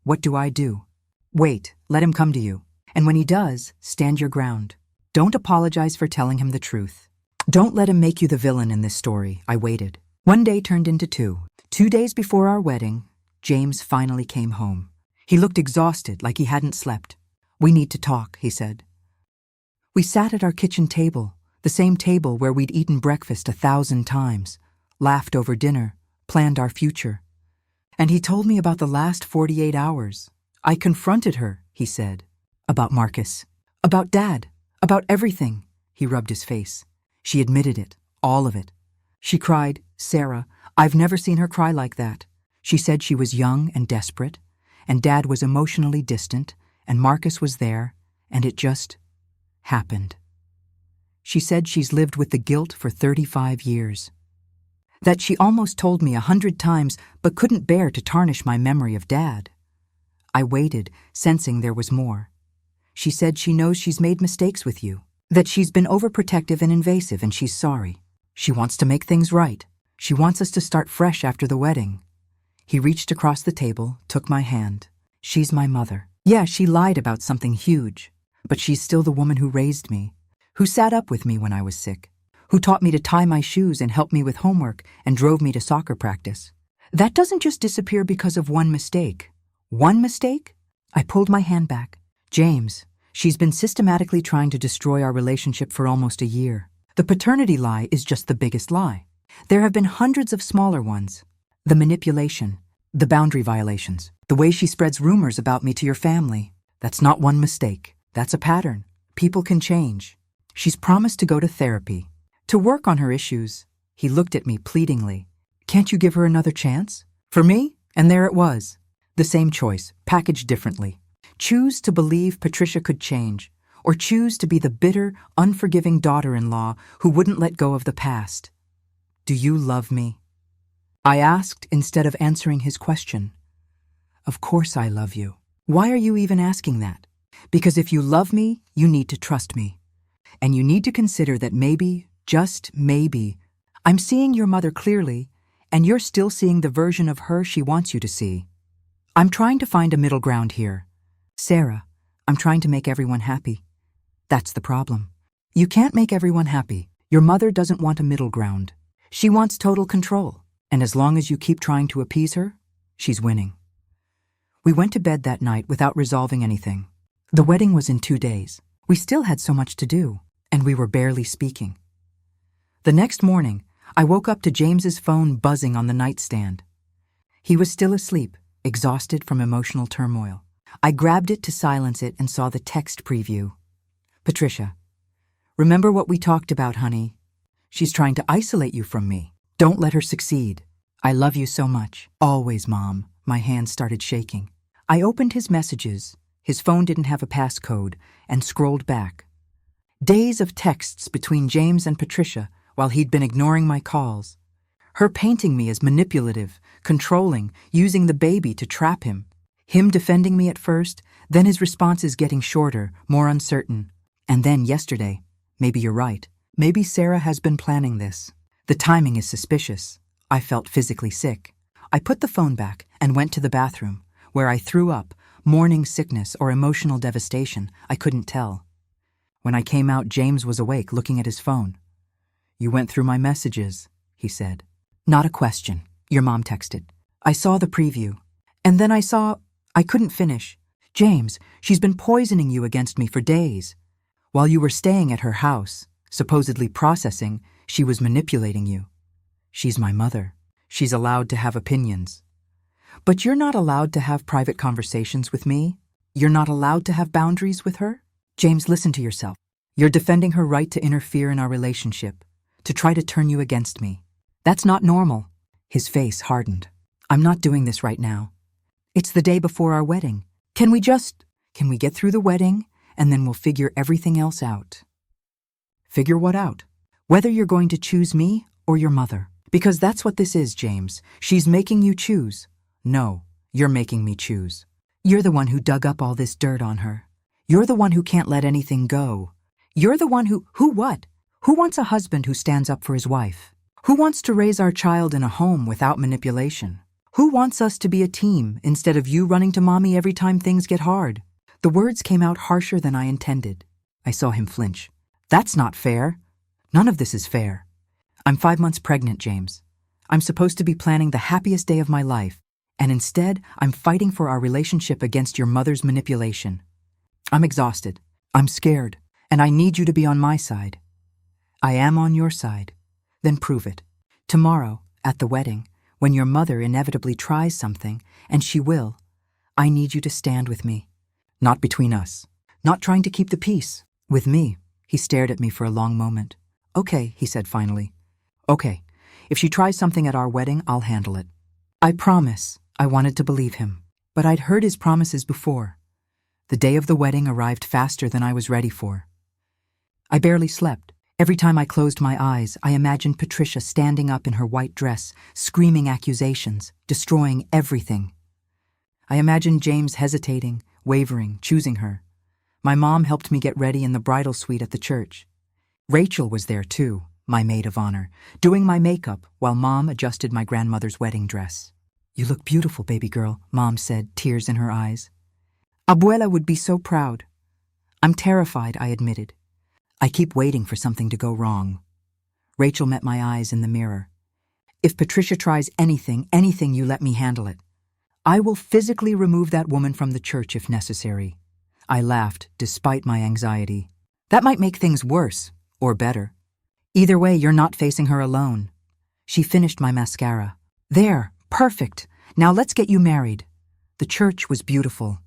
What do I do? Wait, let him come to you. And when he does, stand your ground. Don't apologize for telling him the truth. Don't let him make you the villain in this story. I waited. 1 day turned into 2. 2 days before our wedding, James finally came home. He looked exhausted, like he hadn't slept. We need to talk, he said. We sat at our kitchen table, the same table where we'd eaten breakfast 1,000 times, laughed over dinner, planned our future. And he told me about the last 48 hours. I confronted her, he said. About Marcus. About Dad. About everything. He rubbed his face. She admitted it, all of it. She cried, "Sarah, I've never seen her cry like that." She said she was young and desperate, and Dad was emotionally distant, and Marcus was there, and it just happened. She said she's lived with the guilt for 35 years. That she almost told me 100 times but couldn't bear to tarnish my memory of Dad. I waited, sensing there was more. She said she knows she's made mistakes with you, that she's been overprotective and invasive, and she's sorry. She wants to make things right. She wants us to start fresh after the wedding. He reached across the table, took my hand. She's my mother. Yeah, she lied about something huge, but she's still the woman who raised me, who sat up with me when I was sick, who taught me to tie my shoes and helped me with homework and drove me to soccer practice. That doesn't just disappear because of one mistake. One mistake? I pulled my hand back. James, she's been systematically trying to destroy our relationship for almost a year. The paternity lie is just the biggest lie. There have been hundreds of smaller ones. The manipulation, the boundary violations, the way she spreads rumors about me to your family. That's not one mistake. That's a pattern. People can change. She's promised to go to therapy, to work on her issues. He looked at me pleadingly. Can't you give her another chance? For me? And there it was. The same choice, packaged differently. Choose to believe Patricia could change, or choose to be the bitter, unforgiving daughter-in-law who wouldn't let go of the past. Do you love me? I asked instead of answering his question. Of course I love you. Why are you even asking that? Because if you love me, you need to trust me. And you need to consider that maybe, just maybe, I'm seeing your mother clearly, and you're still seeing the version of her she wants you to see. I'm trying to find a middle ground here. Sarah, I'm trying to make everyone happy. That's the problem. You can't make everyone happy. Your mother doesn't want a middle ground. She wants total control. And as long as you keep trying to appease her, she's winning. We went to bed that night without resolving anything. The wedding was in 2 days. We still had so much to do, and we were barely speaking. The next morning, I woke up to James's phone buzzing on the nightstand. He was still asleep, exhausted from emotional turmoil. I grabbed it to silence it and saw the text preview. Patricia, remember what we talked about, honey? She's trying to isolate you from me. Don't let her succeed. I love you so much. Always, Mom. My hands started shaking. I opened his messages. His phone didn't have a passcode, and scrolled back. Days of texts between James and Patricia while he'd been ignoring my calls. Her painting me as manipulative, controlling, using the baby to trap him. Him defending me at first, then his responses getting shorter, more uncertain. And then yesterday, maybe you're right. Maybe Sarah has been planning this. The timing is suspicious. I felt physically sick. I put the phone back and went to the bathroom, where I threw up, morning sickness or emotional devastation, I couldn't tell. When I came out, James was awake, looking at his phone. You went through my messages, he said. Not a question. Your mom texted. I saw the preview. And then I couldn't finish. James, she's been poisoning you against me for days. While you were staying at her house, supposedly processing, she was manipulating you. She's my mother. She's allowed to have opinions. But you're not allowed to have private conversations with me. You're not allowed to have boundaries with her. James, listen to yourself. You're defending her right to interfere in our relationship, to try to turn you against me. That's not normal. His face hardened. I'm not doing this right now. It's the day before our wedding. Can we get through the wedding, and then we'll figure everything else out? Figure what out? Whether you're going to choose me or your mother. Because that's what this is, James. She's making you choose. No, you're making me choose. You're the one who dug up all this dirt on her. You're the one who can't let anything go. You're the one who what? Who wants a husband who stands up for his wife? Who wants to raise our child in a home without manipulation? Who wants us to be a team instead of you running to mommy every time things get hard? The words came out harsher than I intended. I saw him flinch. That's not fair. None of this is fair. I'm 5 months pregnant, James. I'm supposed to be planning the happiest day of my life, and instead I'm fighting for our relationship against your mother's manipulation. I'm exhausted. I'm scared, and I need you to be on my side. I am on your side. Then prove it. Tomorrow, at the wedding, when your mother inevitably tries something, and she will, I need you to stand with me. Not between us. Not trying to keep the peace. With me. He stared at me for a long moment. Okay, he said finally. Okay, If she tries something at our wedding, I'll handle it. I promise. I wanted to believe him. But I'd heard his promises before. The day of the wedding arrived faster than I was ready for. I barely slept. Every time I closed my eyes, I imagined Patricia standing up in her white dress, screaming accusations, destroying everything. I imagined James hesitating, wavering, choosing her. My mom helped me get ready in the bridal suite at the church. Rachel was there too, my maid of honor, doing my makeup while Mom adjusted my grandmother's wedding dress. "You look beautiful, baby girl," Mom said, tears in her eyes. "Abuela would be so proud." "I'm terrified," I admitted. I keep waiting for something to go wrong. Rachel met my eyes in the mirror. "If Patricia tries anything, you let me handle it. I will physically remove that woman from the church if necessary." I laughed, despite my anxiety. "That might make things worse, or better. Either way, you're not facing her alone." She finished my mascara. "There, perfect. Now let's get you married." The church was beautiful.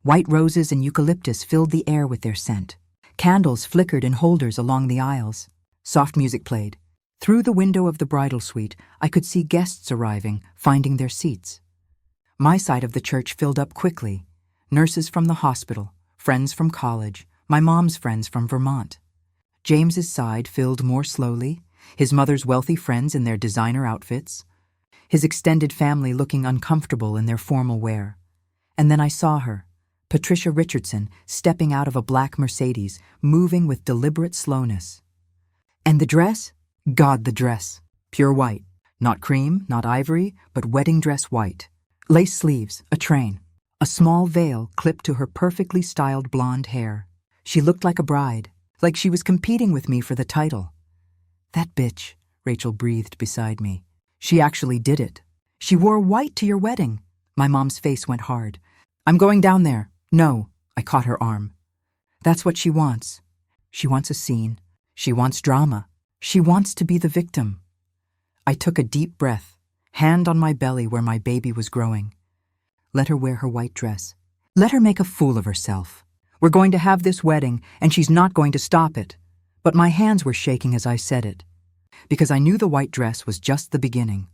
White roses and eucalyptus filled the air with their scent. Candles flickered in holders along the aisles. Soft music played. Through the window of the bridal suite, I could see guests arriving, finding their seats. My side of the church filled up quickly. Nurses from the hospital, friends from college, my mom's friends from Vermont. James's side filled more slowly, his mother's wealthy friends in their designer outfits, his extended family looking uncomfortable in their formal wear. And then I saw her, Patricia Richardson, stepping out of a black Mercedes, moving with deliberate slowness. And the dress? God, the dress. Pure white. Not cream, not ivory, but wedding dress white. Lace sleeves, a train. A small veil clipped to her perfectly styled blonde hair. She looked like a bride, like she was competing with me for the title. "That bitch," Rachel breathed beside me. "She actually did it. She wore white to your wedding." My mom's face went hard. "I'm going down there." "No," I caught her arm. "That's what she wants. She wants a scene. She wants drama. She wants to be the victim." I took a deep breath, hand on my belly where my baby was growing. Let her wear her white dress. Let her make a fool of herself. We're going to have this wedding, and she's not going to stop it. But my hands were shaking as I said it, because I knew the white dress was just the beginning.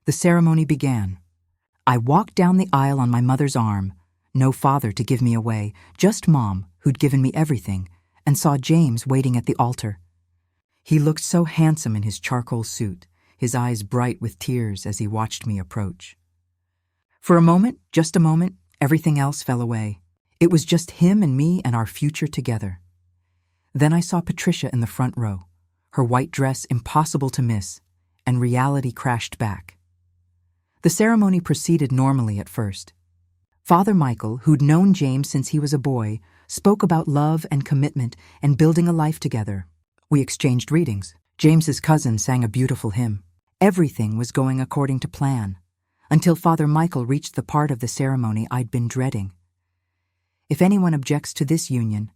The ceremony began. I walked down the aisle on my mother's arm, no father to give me away, just Mom, who'd given me everything, and saw James waiting at the altar. He looked so handsome in his charcoal suit, his eyes bright with tears as he watched me approach. For a moment, just a moment, everything else fell away. It was just him and me and our future together. Then I saw Patricia in the front row, her white dress impossible to miss, and reality crashed back. The ceremony proceeded normally at first. Father Michael, who'd known James since he was a boy, spoke about love and commitment and building a life together. We exchanged readings. James's cousin sang a beautiful hymn. Everything was going according to plan, until Father Michael reached the part of the ceremony I'd been dreading. "If anyone objects to this union,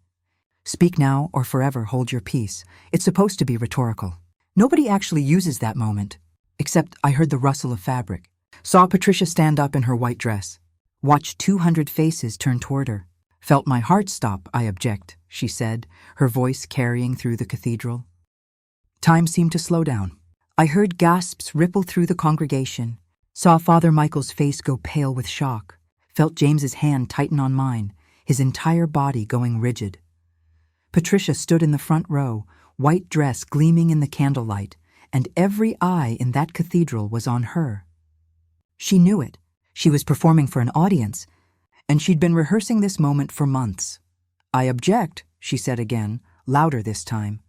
speak now or forever hold your peace." It's supposed to be rhetorical. Nobody actually uses that moment, except I heard the rustle of fabric, saw Patricia stand up in her white dress, watched 200 faces turn toward her. "Felt my heart stop, I object," she said, her voice carrying through the cathedral. Time seemed to slow down. I heard gasps ripple through the congregation, saw Father Michael's face go pale with shock, felt James's hand tighten on mine, his entire body going rigid. Patricia stood in the front row, white dress gleaming in the candlelight, and every eye in that cathedral was on her. She knew it. She was performing for an audience, and she'd been rehearsing this moment for months. "I object," she said again, louder this time.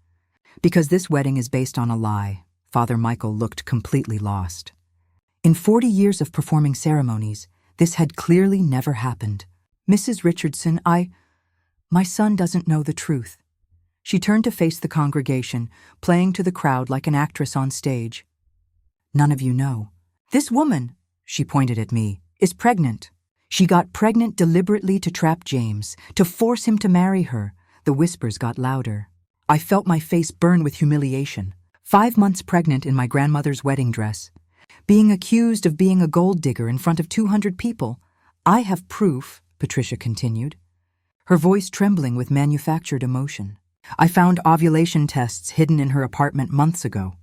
"Because this wedding is based on a lie." Father Michael looked completely lost. In 40 years of performing ceremonies, this had clearly never happened. "Mrs. Richardson, my son doesn't know the truth." She turned to face the congregation, playing to the crowd like an actress on stage. "None of you know. This woman," she pointed at me, "is pregnant. She got pregnant deliberately to trap James, to force him to marry her." The whispers got louder. I felt my face burn with humiliation. 5 months pregnant in my grandmother's wedding dress. Being accused of being a gold digger in front of 200 people. "I have proof," Patricia continued, her voice trembling with manufactured emotion. "I found ovulation tests hidden in her apartment months ago.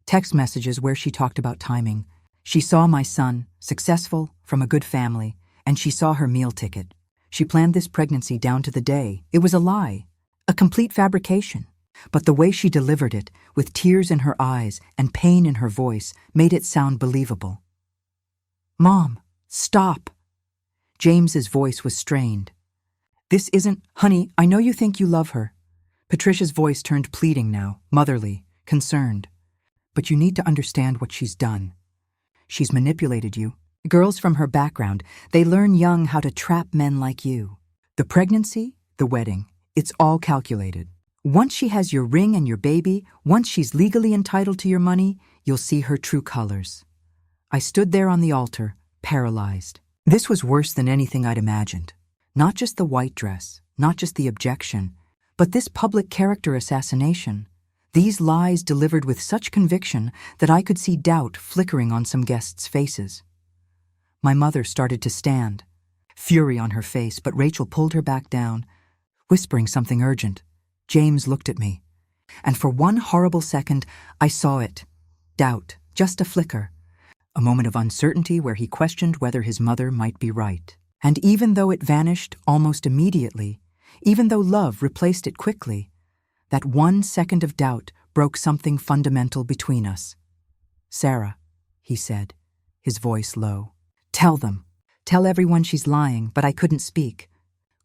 Text messages where she talked about timing. She saw my son, successful, from a good family, and she saw her meal ticket. She planned this pregnancy down to the day. It was a lie, a complete fabrication. But the way she delivered it, with tears in her eyes and pain in her voice, made it sound believable. "Mom, stop." James's voice was strained. "This isn't, honey, I know you think you love her." Patricia's voice turned pleading now, motherly, concerned. "But you need to understand what she's done. She's manipulated you. Girls from her background, they learn young how to trap men like you. The pregnancy, the wedding, it's all calculated. Once she has your ring and your baby, once she's legally entitled to your money, you'll see her true colors." I stood there on the altar, paralyzed. This was worse than anything I'd imagined. Not just the white dress, not just the objection, but this public character assassination. These lies delivered with such conviction that I could see doubt flickering on some guests' faces. My mother started to stand, fury on her face, but Rachel pulled her back down, whispering something urgent. James looked at me, and for one horrible second, I saw it. Doubt, just a flicker. A moment of uncertainty where he questioned whether his mother might be right. And even though it vanished almost immediately, even though love replaced it quickly, that 1 second of doubt broke something fundamental between us. "Sarah," he said, his voice low. "Tell them. Tell everyone she's lying," but I couldn't speak.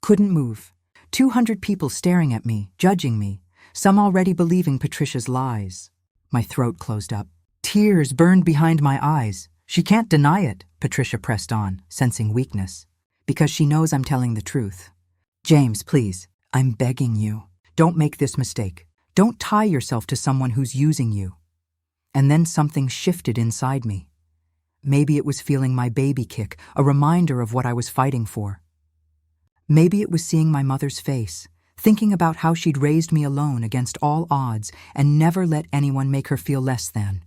Couldn't move. 200 people staring at me, judging me, some already believing Patricia's lies. My throat closed up. Tears burned behind my eyes. "She can't deny it," Patricia pressed on, sensing weakness, "because she knows I'm telling the truth. James, please, I'm begging you. Don't make this mistake. Don't tie yourself to someone who's using you." And then something shifted inside me. Maybe it was feeling my baby kick, a reminder of what I was fighting for. Maybe it was seeing my mother's face, thinking about how she'd raised me alone against all odds and never let anyone make her feel less than.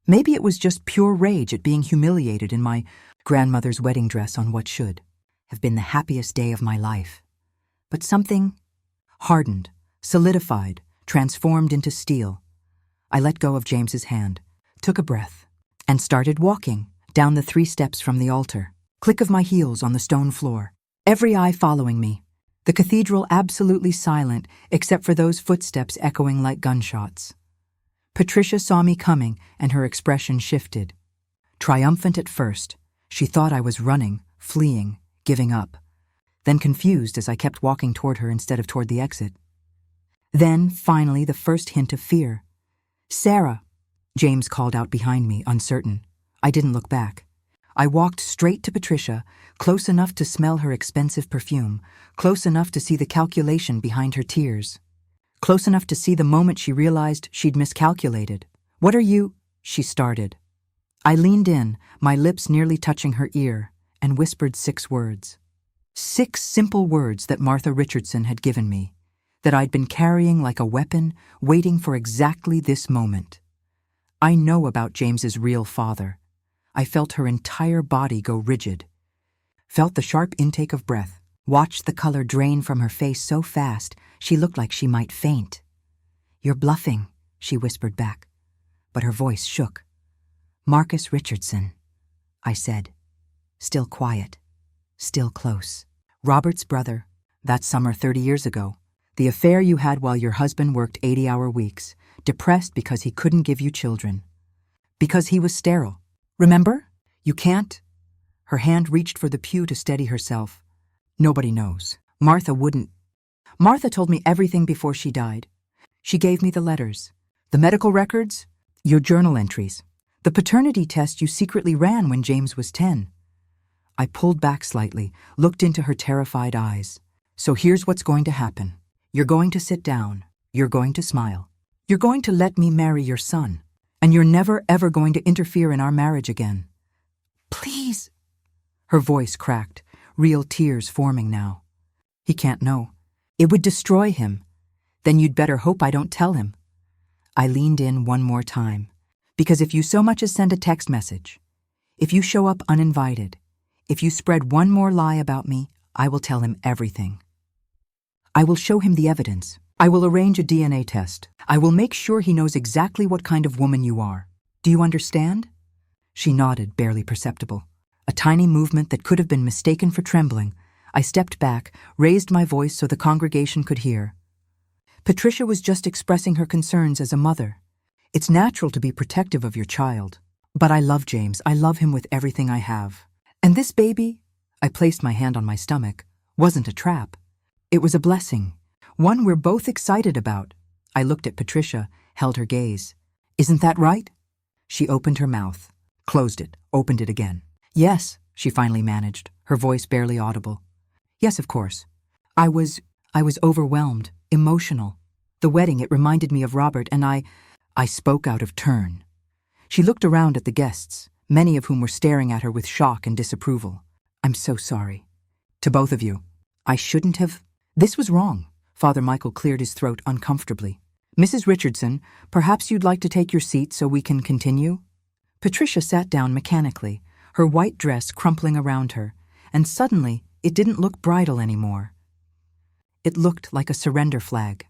Maybe it was just pure rage at being humiliated in my grandmother's wedding dress on what should have been the happiest day of my life. But something hardened, solidified, transformed into steel. I let go of James's hand, took a breath, and started walking down the 3 steps from the altar. Click of my heels on the stone floor, every eye following me. The cathedral absolutely silent except for those footsteps echoing like gunshots. Patricia saw me coming and her expression shifted. Triumphant at first, she thought I was running, fleeing, giving up. Then confused as I kept walking toward her instead of toward the exit. Then, finally, the first hint of fear. "Sarah," James called out behind me, uncertain. I didn't look back. I walked straight to Patricia, close enough to smell her expensive perfume, close enough to see the calculation behind her tears. Close enough to see the moment she realized she'd miscalculated. "What are you?" she started. I leaned in, my lips nearly touching her ear, and whispered 6 words. 6 simple words that Martha Richardson had given me, that I'd been carrying like a weapon, waiting for exactly this moment. I know about James's real father. I felt her entire body go rigid. Felt the sharp intake of breath. Watched the color drain from her face so fast, she looked like she might faint. "You're bluffing," she whispered back, but her voice shook. "Marcus Richardson," I said, still quiet, still close. "Robert's brother, that summer 30 years ago. The affair you had while your husband worked 80-hour weeks, depressed because he couldn't give you children. Because he was sterile. Remember? You can't." Her hand reached for the pew to steady herself. "Nobody knows. Martha wouldn't. Martha told me everything before she died. She gave me the letters, the medical records, your journal entries, the paternity test you secretly ran when James was 10. I pulled back slightly, looked into her terrified eyes. "So here's what's going to happen. You're going to sit down. You're going to smile. You're going to let me marry your son. And you're never ever going to interfere in our marriage again." "Please." Her voice cracked, real tears forming now. "He can't know. It would destroy him. Then you'd better hope I don't tell him." I leaned in one more time. "Because if you so much as send a text message, if you show up uninvited, if you spread one more lie about me, I will tell him everything. I will show him the evidence, I will arrange a DNA test. I will make sure he knows exactly what kind of woman you are. Do you understand? She nodded, barely perceptible. A tiny movement that could have been mistaken for trembling. I stepped back, raised my voice so the congregation could hear. Patricia was just expressing her concerns as a mother. It's natural to be protective of your child. But I love James. I love him with everything I have. And this baby, I placed my hand on my stomach, wasn't a trap. It was a blessing, one we're both excited about. I looked at Patricia, held her gaze. Isn't that right? She opened her mouth, closed it, opened it again. Yes, she finally managed, her voice barely audible. Yes, of course. I was overwhelmed, emotional. The wedding, it reminded me of Robert, and I spoke out of turn. She looked around at the guests, many of whom were staring at her with shock and disapproval. I'm so sorry. To both of you. I shouldn't have. This was wrong. Father Michael cleared his throat uncomfortably. Mrs. Richardson, perhaps you'd like to take your seat so we can continue? Patricia sat down mechanically, her white dress crumpling around her, and suddenly it didn't look bridal anymore. It looked like a surrender flag.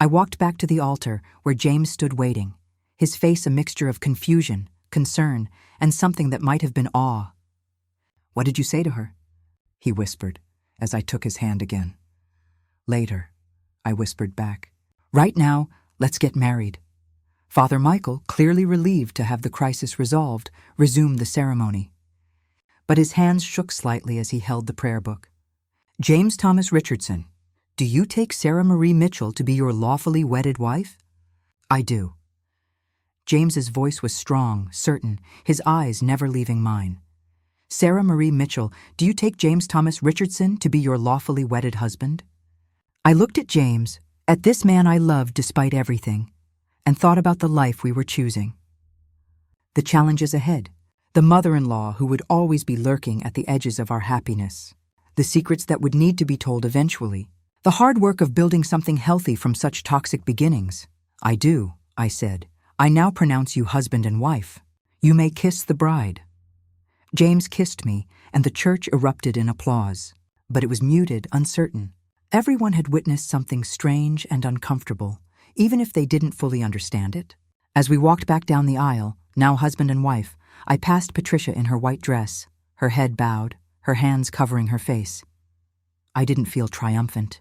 I walked back to the altar where James stood waiting, his face a mixture of confusion, concern, and something that might have been awe. What did you say to her? He whispered, as I took his hand again. Later, I whispered back. Right now, let's get married. Father Michael, clearly relieved to have the crisis resolved, resumed the ceremony. But his hands shook slightly as he held the prayer book. James Thomas Richardson, do you take Sarah Marie Mitchell to be your lawfully wedded wife? I do. James's voice was strong, certain, his eyes never leaving mine. Sarah Marie Mitchell, do you take James Thomas Richardson to be your lawfully wedded husband? I looked at James, at this man I loved despite everything, and thought about the life we were choosing. The challenges ahead, the mother-in-law who would always be lurking at the edges of our happiness, the secrets that would need to be told eventually, the hard work of building something healthy from such toxic beginnings. I do, I said. I now pronounce you husband and wife. You may kiss the bride. James kissed me, and the church erupted in applause. But it was muted, uncertain. Everyone had witnessed something strange and uncomfortable, even if they didn't fully understand it. As we walked back down the aisle, now husband and wife, I passed Patricia in her white dress, her head bowed, her hands covering her face. I didn't feel triumphant.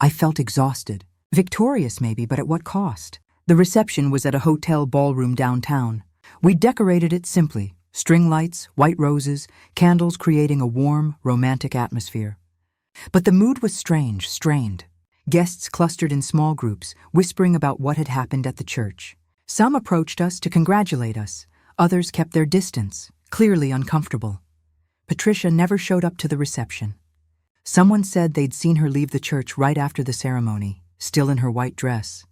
I felt exhausted, victorious maybe, but at what cost? The reception was at a hotel ballroom downtown. We decorated it simply. String lights, white roses, candles creating a warm, romantic atmosphere. But the mood was strange, strained. Guests clustered in small groups, whispering about what had happened at the church. Some approached us to congratulate us. Others kept their distance, clearly uncomfortable. Patricia never showed up to the reception. Someone said they'd seen her leave the church right after the ceremony, still in her white dress.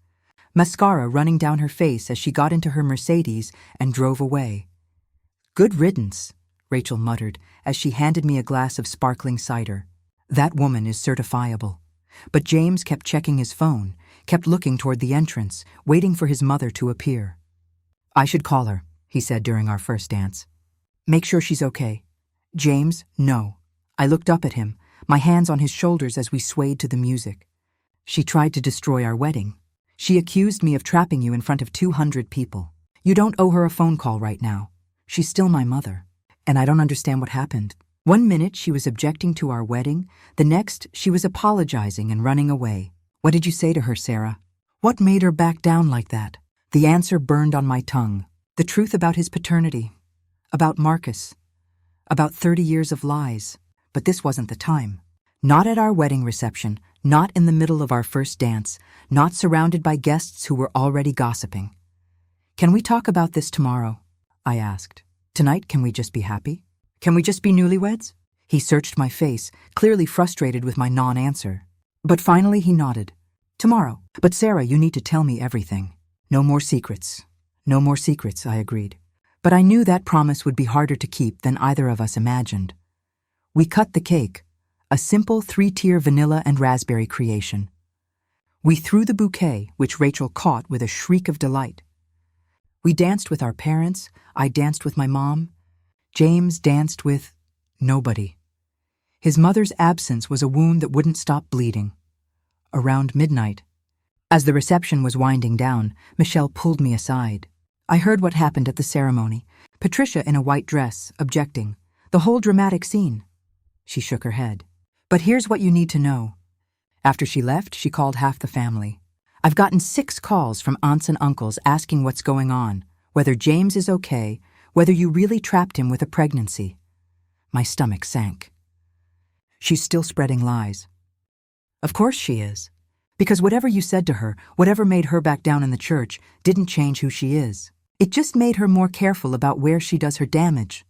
Mascara running down her face as she got into her Mercedes and drove away. Good riddance, Rachel muttered as she handed me a glass of sparkling cider. That woman is certifiable. But James kept checking his phone, kept looking toward the entrance, waiting for his mother to appear. I should call her, he said during our first dance. Make sure she's okay. James, no. I looked up at him, my hands on his shoulders as we swayed to the music. She tried to destroy our wedding. She accused me of trapping you in front of 200 people. You don't owe her a phone call right now. She's still my mother, and I don't understand what happened. One minute she was objecting to our wedding, the next she was apologizing and running away. What did you say to her, Sarah? What made her back down like that? The answer burned on my tongue. The truth about his paternity, about Marcus, about 30 years of lies. But this wasn't the time. Not at our wedding reception, not in the middle of our first dance, not surrounded by guests who were already gossiping. Can we talk about this tomorrow? I asked. Tonight, can we just be happy? Can we just be newlyweds? He searched my face, clearly frustrated with my non-answer. But finally he nodded. Tomorrow. But Sarah, you need to tell me everything. No more secrets. No more secrets, I agreed. But I knew that promise would be harder to keep than either of us imagined. We cut the cake, a simple 3-tier vanilla and raspberry creation. We threw the bouquet, which Rachel caught with a shriek of delight. We danced with our parents, I danced with my mom. James danced with nobody. His mother's absence was a wound that wouldn't stop bleeding. Around midnight. As the reception was winding down, Michelle pulled me aside. I heard what happened at the ceremony. Patricia in a white dress, objecting. The whole dramatic scene. She shook her head. But here's what you need to know. After she left, she called half the family. I've gotten 6 calls from aunts and uncles asking what's going on, whether James is okay, whether you really trapped him with a pregnancy. My stomach sank. She's still spreading lies. Of course she is. Because whatever you said to her, whatever made her back down in the church, didn't change who she is. It just made her more careful about where she does her damage.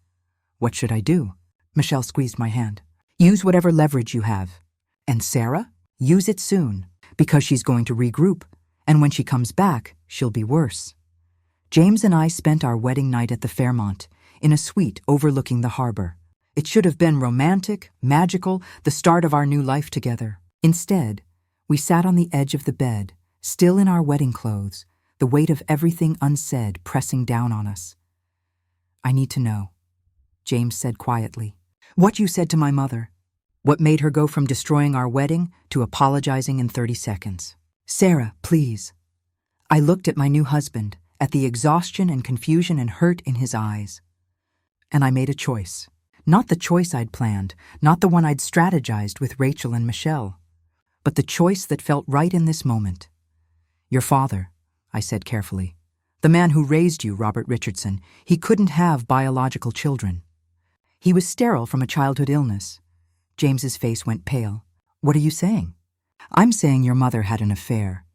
What should I do? Michelle squeezed my hand. Use whatever leverage you have. And Sarah? Use it soon, because she's going to regroup, and when she comes back, she'll be worse. James and I spent our wedding night at the Fairmont, in a suite overlooking the harbor. It should have been romantic, magical, the start of our new life together. Instead, we sat on the edge of the bed, still in our wedding clothes, the weight of everything unsaid pressing down on us. I need to know, James said quietly. What you said to my mother. What made her go from destroying our wedding to apologizing in 30 seconds. Sarah, please. I looked at my new husband, at the exhaustion and confusion and hurt in his eyes. And I made a choice. Not the choice I'd planned, not the one I'd strategized with Rachel and Michelle, but the choice that felt right in this moment. Your father, I said carefully. The man who raised you, Robert Richardson, he couldn't have biological children. He was sterile from a childhood illness. James's face went pale. What are you saying? I'm saying your mother had an affair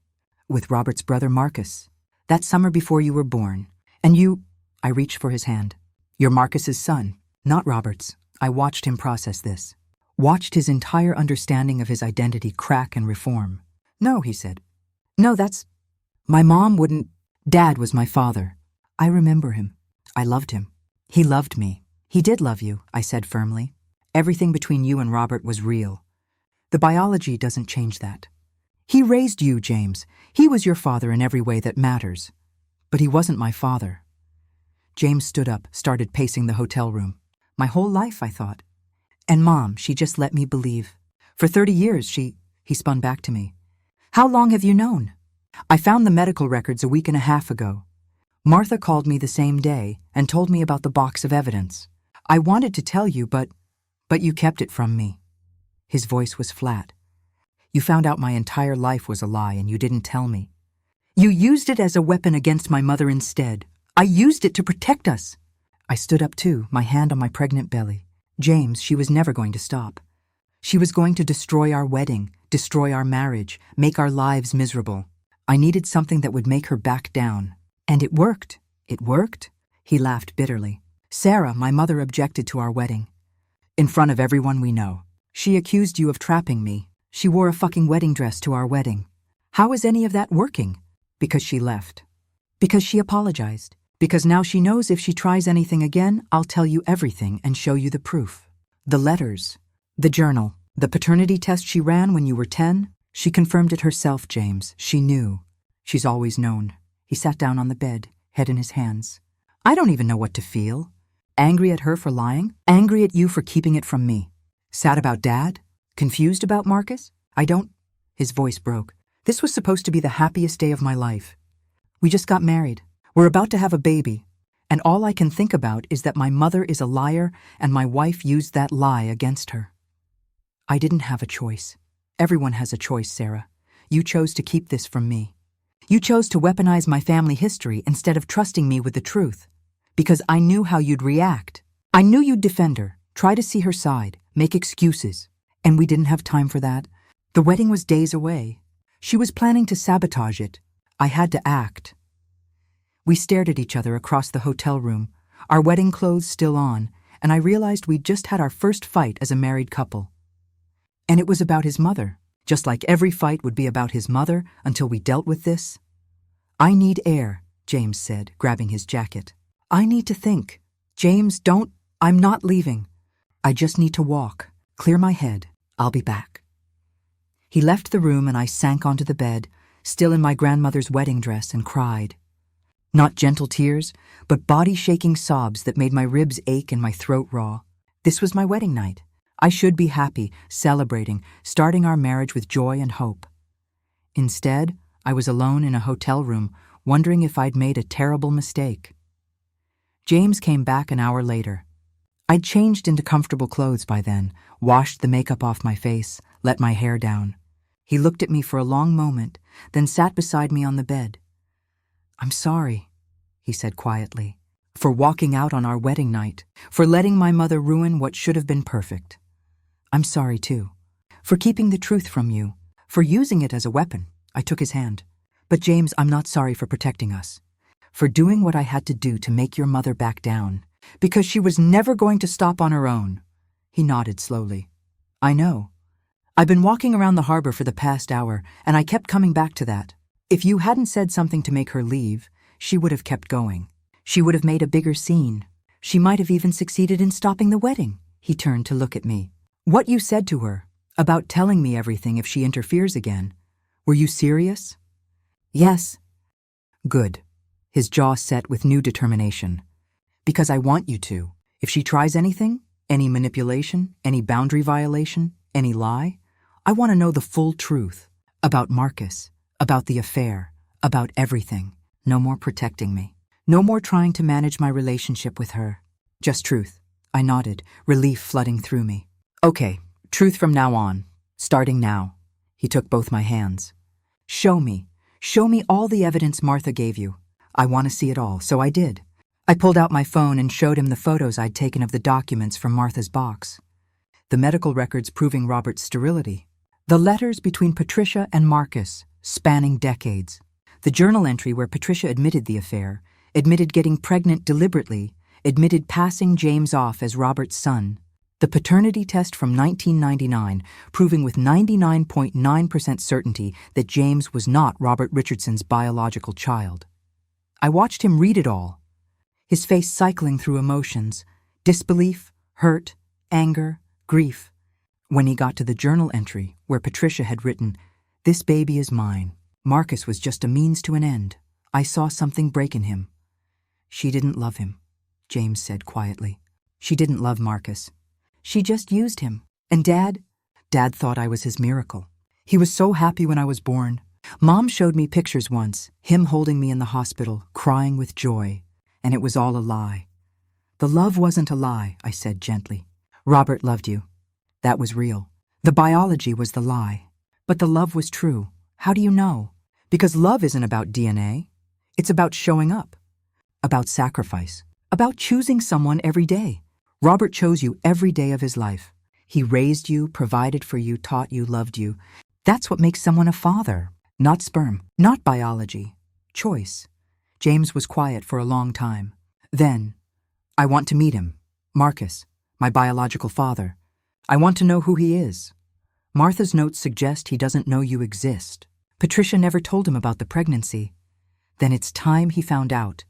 with Robert's brother Marcus, that summer before you were born. And you, I reached for his hand. You're Marcus's son, not Robert's. I watched him process this. Watched his entire understanding of his identity crack and reform. No, he said. No, that's... My mom wouldn't... Dad was my father. I remember him. I loved him. He loved me. He did love you, I said firmly. Everything between you and Robert was real. The biology doesn't change that. He raised you, James. He was your father in every way that matters. But he wasn't my father. James stood up, started pacing the hotel room. My whole life, I thought. And Mom, she just let me believe. For 30 years, he spun back to me. How long have you known? I found the medical records a week and a half ago. Martha called me the same day and told me about the box of evidence. I wanted to tell you, but you kept it from me. His voice was flat. You found out my entire life was a lie and you didn't tell me. You used it as a weapon against my mother instead. I used it to protect us. I stood up too, my hand on my pregnant belly. James, she was never going to stop. She was going to destroy our wedding, destroy our marriage, make our lives miserable. I needed something that would make her back down. And it worked. It worked? He laughed bitterly. Sarah, my mother, objected to our wedding. In front of everyone we know. She accused you of trapping me. She wore a fucking wedding dress to our wedding. How is any of that working? Because she left. Because she apologized. Because now she knows if she tries anything again, I'll tell you everything and show you the proof. The letters. The journal. The paternity test she ran when you were 10. She confirmed it herself, James. She knew. She's always known. He sat down on the bed, head in his hands. I don't even know what to feel. Angry at her for lying? Angry at you for keeping it from me? Sad about Dad? Confused about Marcus? I don't... His voice broke. This was supposed to be the happiest day of my life. We just got married. We're about to have a baby. And all I can think about is that my mother is a liar and my wife used that lie against her. I didn't have a choice. Everyone has a choice, Sarah. You chose to keep this from me. You chose to weaponize my family history instead of trusting me with the truth. Because I knew how you'd react. I knew you'd defend her, try to see her side, make excuses. And we didn't have time for that. The wedding was days away. She was planning to sabotage it. I had to act. We stared at each other across the hotel room, our wedding clothes still on, and I realized we'd just had our first fight as a married couple. And it was about his mother, just like every fight would be about his mother until we dealt with this. I need air, James said, grabbing his jacket. I need to think. James, don't... I'm not leaving. I just need to walk, clear my head. I'll be back. He left the room and I sank onto the bed, still in my grandmother's wedding dress, and cried. Not gentle tears, but body-shaking sobs that made my ribs ache and my throat raw. This was my wedding night. I should be happy, celebrating, starting our marriage with joy and hope. Instead, I was alone in a hotel room, wondering if I'd made a terrible mistake. James came back an hour later. I'd changed into comfortable clothes by then, washed the makeup off my face, let my hair down. He looked at me for a long moment, then sat beside me on the bed. "I'm sorry," he said quietly, "for walking out on our wedding night, for letting my mother ruin what should have been perfect. I'm sorry, too, for keeping the truth from you, for using it as a weapon." I took his hand. "But James, I'm not sorry for protecting us, for doing what I had to do to make your mother back down, because she was never going to stop on her own." He nodded slowly. "I know. I've been walking around the harbor for the past hour, and I kept coming back to that. If you hadn't said something to make her leave, she would have kept going. She would have made a bigger scene. She might have even succeeded in stopping the wedding." He turned to look at me. "What you said to her, about telling me everything if she interferes again, were you serious?" "Yes." "Good." His jaw set with new determination. "Because I want you to. If she tries anything, any manipulation, any boundary violation, any lie, I want to know the full truth. About Marcus, about the affair, about everything. No more protecting me. No more trying to manage my relationship with her. Just truth." I nodded, relief flooding through me. "Okay, truth from now on. Starting now." He took both my hands. Show me all the evidence Martha gave you. I want to see it all," so I did. I pulled out my phone and showed him the photos I'd taken of the documents from Martha's box. The medical records proving Robert's sterility. The letters between Patricia and Marcus, spanning decades. The journal entry where Patricia admitted the affair, admitted getting pregnant deliberately, admitted passing James off as Robert's son. The paternity test from 1999, proving with 99.9% certainty that James was not Robert Richardson's biological child. I watched him read it all, his face cycling through emotions, disbelief, hurt, anger, grief. When he got to the journal entry where Patricia had written, "This baby is mine. Marcus was just a means to an end," I saw something break in him. "She didn't love him," James said quietly. "She didn't love Marcus. She just used him. And Dad thought I was his miracle. He was so happy when I was born. Mom showed me pictures once, him holding me in the hospital, crying with joy, and it was all a lie." "The love wasn't a lie," I said gently. "Robert loved you. That was real. The biology was the lie. But the love was true. How do you know? Because love isn't about DNA. It's about showing up, about sacrifice, about choosing someone every day. Robert chose you every day of his life. He raised you, provided for you, taught you, loved you. That's what makes someone a father. Not sperm, not biology. Choice." James was quiet for a long time. Then, "I want to meet him. Marcus, my biological father. I want to know who he is. Martha's notes suggest he doesn't know you exist. Patricia never told him about the pregnancy. Then it's time he found out."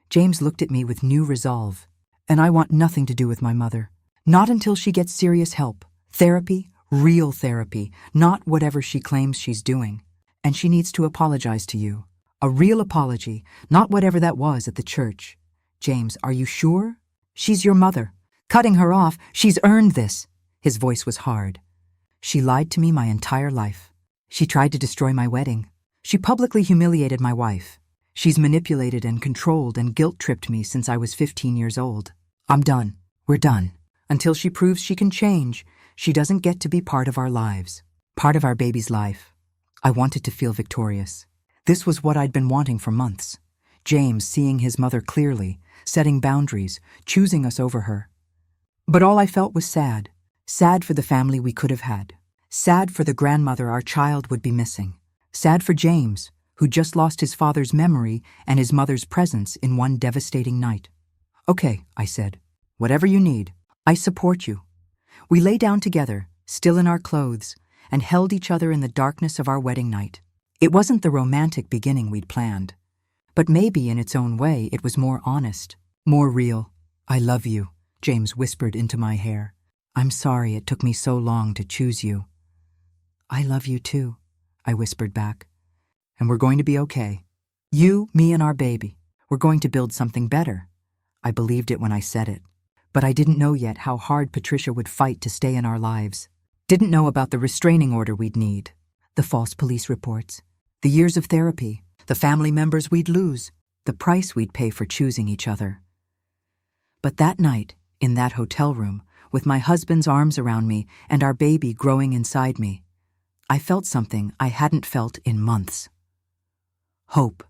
James looked at me with new resolve. "And I want nothing to do with my mother. Not until she gets serious help. Therapy, real therapy, not whatever she claims she's doing. And she needs to apologize to you. A real apology, not whatever that was at the church. James, are you sure? She's your mother. Cutting her off, she's earned this." His voice was hard. "She lied to me my entire life. She tried to destroy my wedding. She publicly humiliated my wife. She's manipulated and controlled and guilt-tripped me since I was 15 years old. I'm done. We're done. Until she proves she can change, she doesn't get to be part of our lives, part of our baby's life." I wanted to feel victorious. This was what I'd been wanting for months. James seeing his mother clearly, setting boundaries, choosing us over her. But all I felt was sad. Sad for the family we could have had. Sad for the grandmother our child would be missing. Sad for James, who just lost his father's memory and his mother's presence in one devastating night. "Okay," I said. "Whatever you need. I support you." We lay down together, still in our clothes, and held each other in the darkness of our wedding night. It wasn't the romantic beginning we'd planned, but maybe in its own way it was more honest, more real. "I love you," James whispered into my hair. "I'm sorry it took me so long to choose you." "I love you too," I whispered back. "And we're going to be okay. You, me, and our baby. We're going to build something better." I believed it when I said it. But I didn't know yet how hard Patricia would fight to stay in our lives. Didn't know about the restraining order we'd need. The false police reports, the years of therapy, the family members we'd lose, the price we'd pay for choosing each other. But that night, in that hotel room, with my husband's arms around me and our baby growing inside me, I felt something I hadn't felt in months. Hope.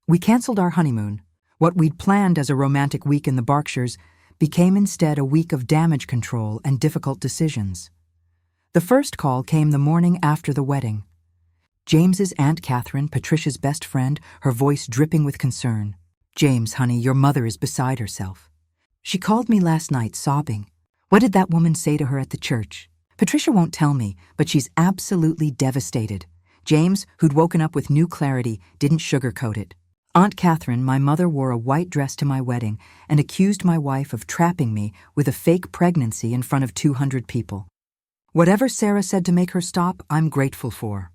We canceled our honeymoon. What we'd planned as a romantic week in the Berkshires became instead a week of damage control and difficult decisions. The first call came the morning after the wedding. James's Aunt Catherine, Patricia's best friend, her voice dripping with concern. "James, honey, your mother is beside herself. She called me last night sobbing. What did that woman say to her at the church? Patricia won't tell me, but she's absolutely devastated." James, who'd woken up with new clarity, didn't sugarcoat it. Aunt Catherine, my mother, wore a white dress to my wedding and accused my wife of trapping me with a fake pregnancy in front of 200 people. Whatever Sarah said to make her stop, I'm grateful for.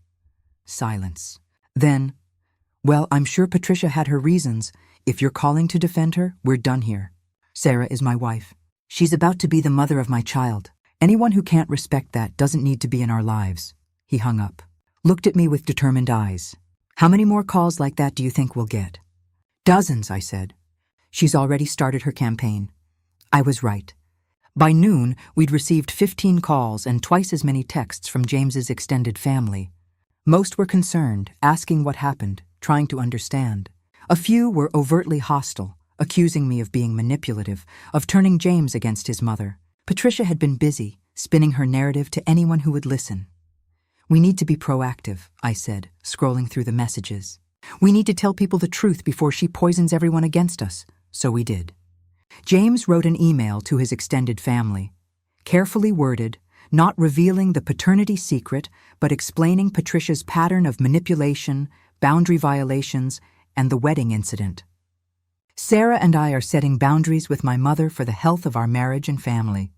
Silence. Then, "Well, I'm sure Patricia had her reasons. If you're calling to defend her, we're done here. Sarah is my wife. She's about to be the mother of my child. Anyone who can't respect that doesn't need to be in our lives." He hung up, looked at me with determined eyes. "How many more calls like that do you think we'll get?" "Dozens," I said. "She's already started her campaign." I was right. By noon, we'd received 15 calls and twice as many texts from James's extended family. Most were concerned, asking what happened, trying to understand. A few were overtly hostile, accusing me of being manipulative, of turning James against his mother. Patricia had been busy, spinning her narrative to anyone who would listen. "We need to be proactive," I said, scrolling through the messages. "We need to tell people the truth before she poisons everyone against us." So we did. James wrote an email to his extended family, carefully worded, not revealing the paternity secret, but explaining Patricia's pattern of manipulation, boundary violations, and the wedding incident. "Sarah and I are setting boundaries with my mother for the health of our marriage and family.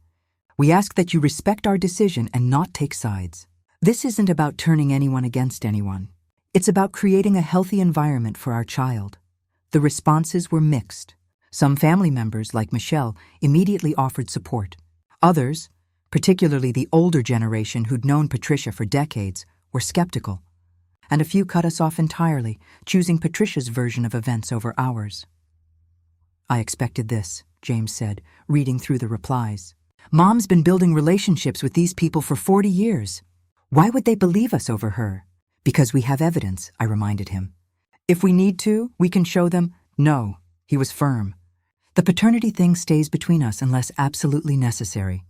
We ask that you respect our decision and not take sides. This isn't about turning anyone against anyone. It's about creating a healthy environment for our child." The responses were mixed. Some family members, like Michelle, immediately offered support. Others, particularly the older generation who'd known Patricia for decades, were skeptical. And a few cut us off entirely, choosing Patricia's version of events over ours. "I expected this," James said, reading through the replies. "Mom's been building relationships with these people for 40 years. Why would they believe us over her?" "Because we have evidence," I reminded him. "If we need to, we can show them." "No," he was firm. "The paternity thing stays between us unless absolutely necessary.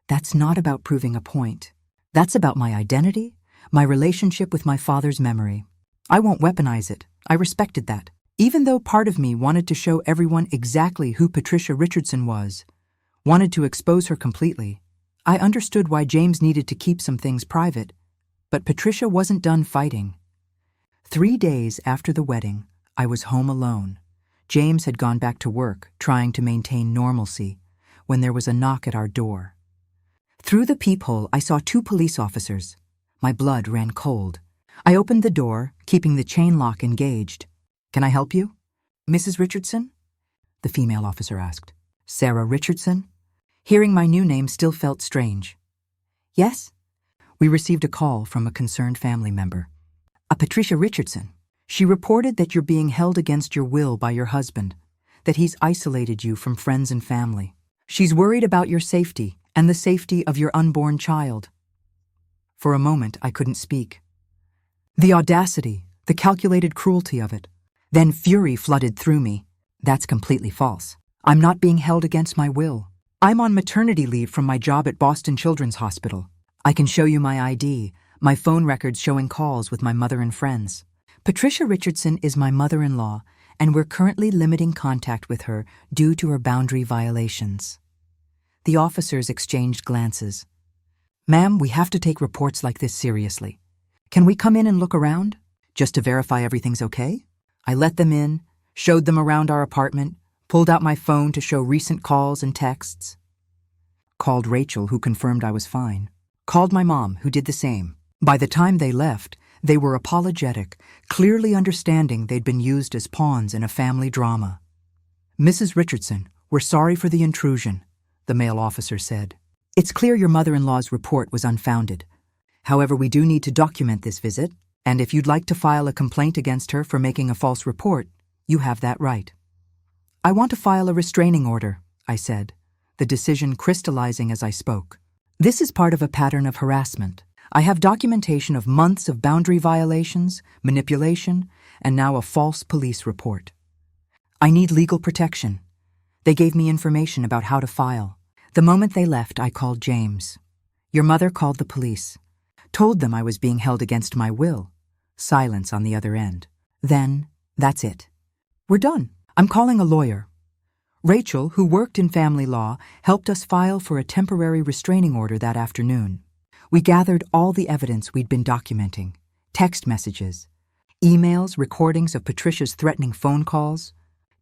That's not about proving a point. That's about my identity, my relationship with my father's memory. I won't weaponize it. I respected that. Even though part of me wanted to show everyone exactly who Patricia Richardson was, wanted to expose her completely, I understood why James needed to keep some things private. But Patricia wasn't done fighting. 3 days after the wedding, I was home alone. James had gone back to work, trying to maintain normalcy, when there was a knock at our door. Through the peephole, I saw 2 police officers. My blood ran cold. I opened the door, keeping the chain lock engaged. "Can I help you?" "Mrs. Richardson?" the female officer asked. "Sarah Richardson?" Hearing my new name still felt strange. "Yes?" We received a call from a concerned family member. "A Patricia Richardson. She reported that you're being held against your will by your husband, that he's isolated you from friends and family. She's worried about your safety and the safety of your unborn child." For a moment, I couldn't speak. The audacity, the calculated cruelty of it. Then fury flooded through me. "That's completely false. I'm not being held against my will. I'm on maternity leave from my job at Boston Children's Hospital. I can show you my ID, my phone records showing calls with my mother and friends. Patricia Richardson is my mother-in-law, and we're currently limiting contact with her due to her boundary violations." The officers exchanged glances. "Ma'am, we have to take reports like this seriously. Can we come in and look around, just to verify everything's okay?" I let them in, showed them around our apartment, pulled out my phone to show recent calls and texts. Called Rachel, who confirmed I was fine. Called my mom, who did the same. By the time they left, they were apologetic, clearly understanding they'd been used as pawns in a family drama. "Mrs. Richardson, we're sorry for the intrusion," the male officer said. "It's clear your mother-in-law's report was unfounded. However, we do need to document this visit, and if you'd like to file a complaint against her for making a false report, you have that right. I want to file a restraining order, I said, the decision crystallizing as I spoke. This is part of a pattern of harassment. I have documentation of months of boundary violations, manipulation, and now a false police report. I need legal protection. They gave me information about how to file. The moment they left, I called James. Your mother called the police. Told them I was being held against my will. Silence on the other end. Then, that's it. We're done. I'm calling a lawyer. Rachel, who worked in family law, helped us file for a temporary restraining order that afternoon. We gathered all the evidence we'd been documenting. Text messages, emails, recordings of Patricia's threatening phone calls,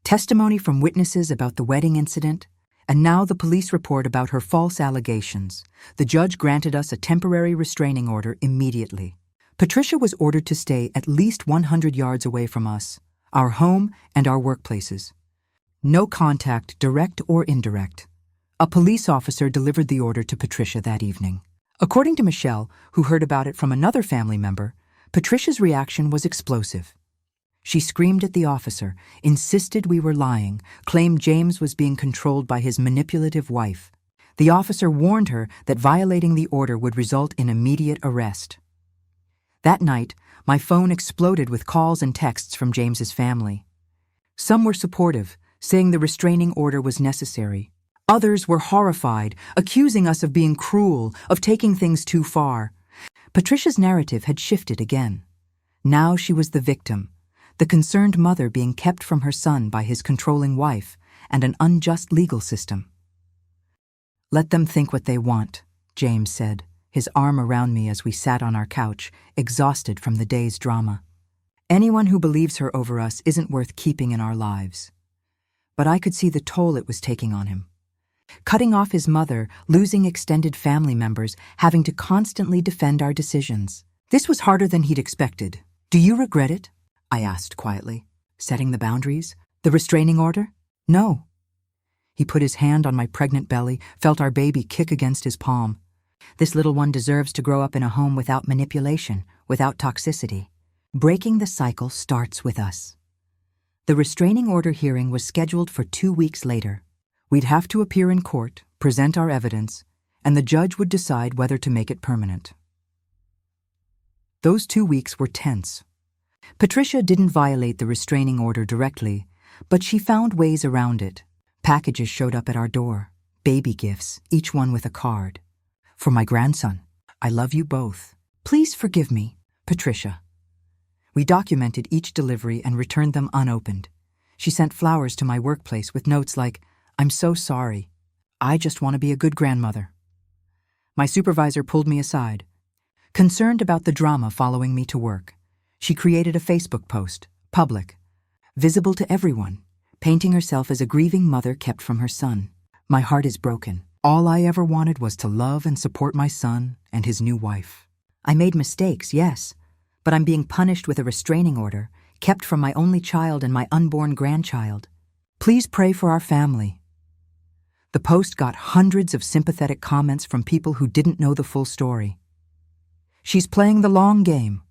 testimony from witnesses about the wedding incident, and now the police report about her false allegations. The judge granted us a temporary restraining order immediately. Patricia was ordered to stay at least 100 yards away from us, our home and our workplaces. No contact, direct or indirect. A police officer delivered the order to Patricia that evening. According to Michelle, who heard about it from another family member, Patricia's reaction was explosive. She screamed at the officer, insisted we were lying, claimed James was being controlled by his manipulative wife. The officer warned her that violating the order would result in immediate arrest. That night, my phone exploded with calls and texts from James's family. Some were supportive, saying the restraining order was necessary. Others were horrified, accusing us of being cruel, of taking things too far. Patricia's narrative had shifted again. Now she was the victim, the concerned mother being kept from her son by his controlling wife and an unjust legal system. Let them think what they want, James said, his arm around me as we sat on our couch, exhausted from the day's drama. Anyone who believes her over us isn't worth keeping in our lives. But I could see the toll it was taking on him. Cutting off his mother, losing extended family members, having to constantly defend our decisions. This was harder than he'd expected. Do you regret it? I asked quietly. Setting the boundaries? The restraining order? No. He put his hand on my pregnant belly, felt our baby kick against his palm. This little one deserves to grow up in a home without manipulation, without toxicity. Breaking the cycle starts with us. The restraining order hearing was scheduled for 2 weeks later. We'd have to appear in court, present our evidence, and the judge would decide whether to make it permanent. Those 2 weeks were tense. Patricia didn't violate the restraining order directly, but she found ways around it. Packages showed up at our door, baby gifts, each one with a card. For my grandson, I love you both. Please forgive me, Patricia. We documented each delivery and returned them unopened. She sent flowers to my workplace with notes like, I'm so sorry. I just want to be a good grandmother. My supervisor pulled me aside. Concerned about the drama following me to work, she created a Facebook post, public, visible to everyone, painting herself as a grieving mother kept from her son. My heart is broken. All I ever wanted was to love and support my son and his new wife. I made mistakes, yes, but I'm being punished with a restraining order, kept from my only child and my unborn grandchild. Please pray for our family. The post got hundreds of sympathetic comments from people who didn't know the full story. She's playing the long game,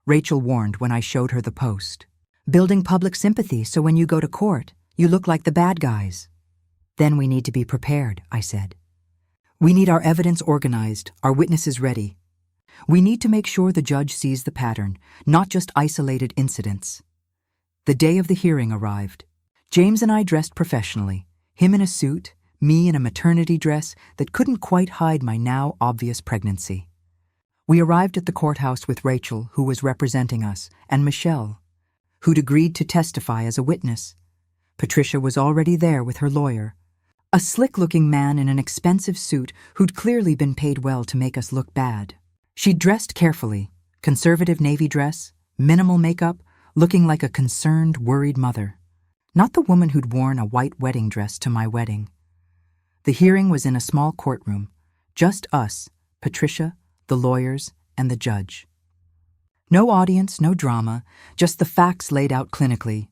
Rachel warned when I showed her the post. Building public sympathy so when you go to court, you look like the bad guys. Then we need to be prepared, I said. We need our evidence organized, our witnesses ready. We need to make sure the judge sees the pattern, not just isolated incidents. The day of the hearing arrived. James and I dressed professionally, him in a suit, me in a maternity dress that couldn't quite hide my now obvious pregnancy. We arrived at the courthouse with Rachel, who was representing us, and Michelle, who'd agreed to testify as a witness. Patricia was already there with her lawyer, a slick-looking man in an expensive suit who'd clearly been paid well to make us look bad. She'd dressed carefully, conservative navy dress, minimal makeup, looking like a concerned, worried mother. Not the woman who'd worn a white wedding dress to my wedding. The hearing was in a small courtroom, just us, Patricia, the lawyers, and the judge. No audience, no drama, just the facts laid out clinically.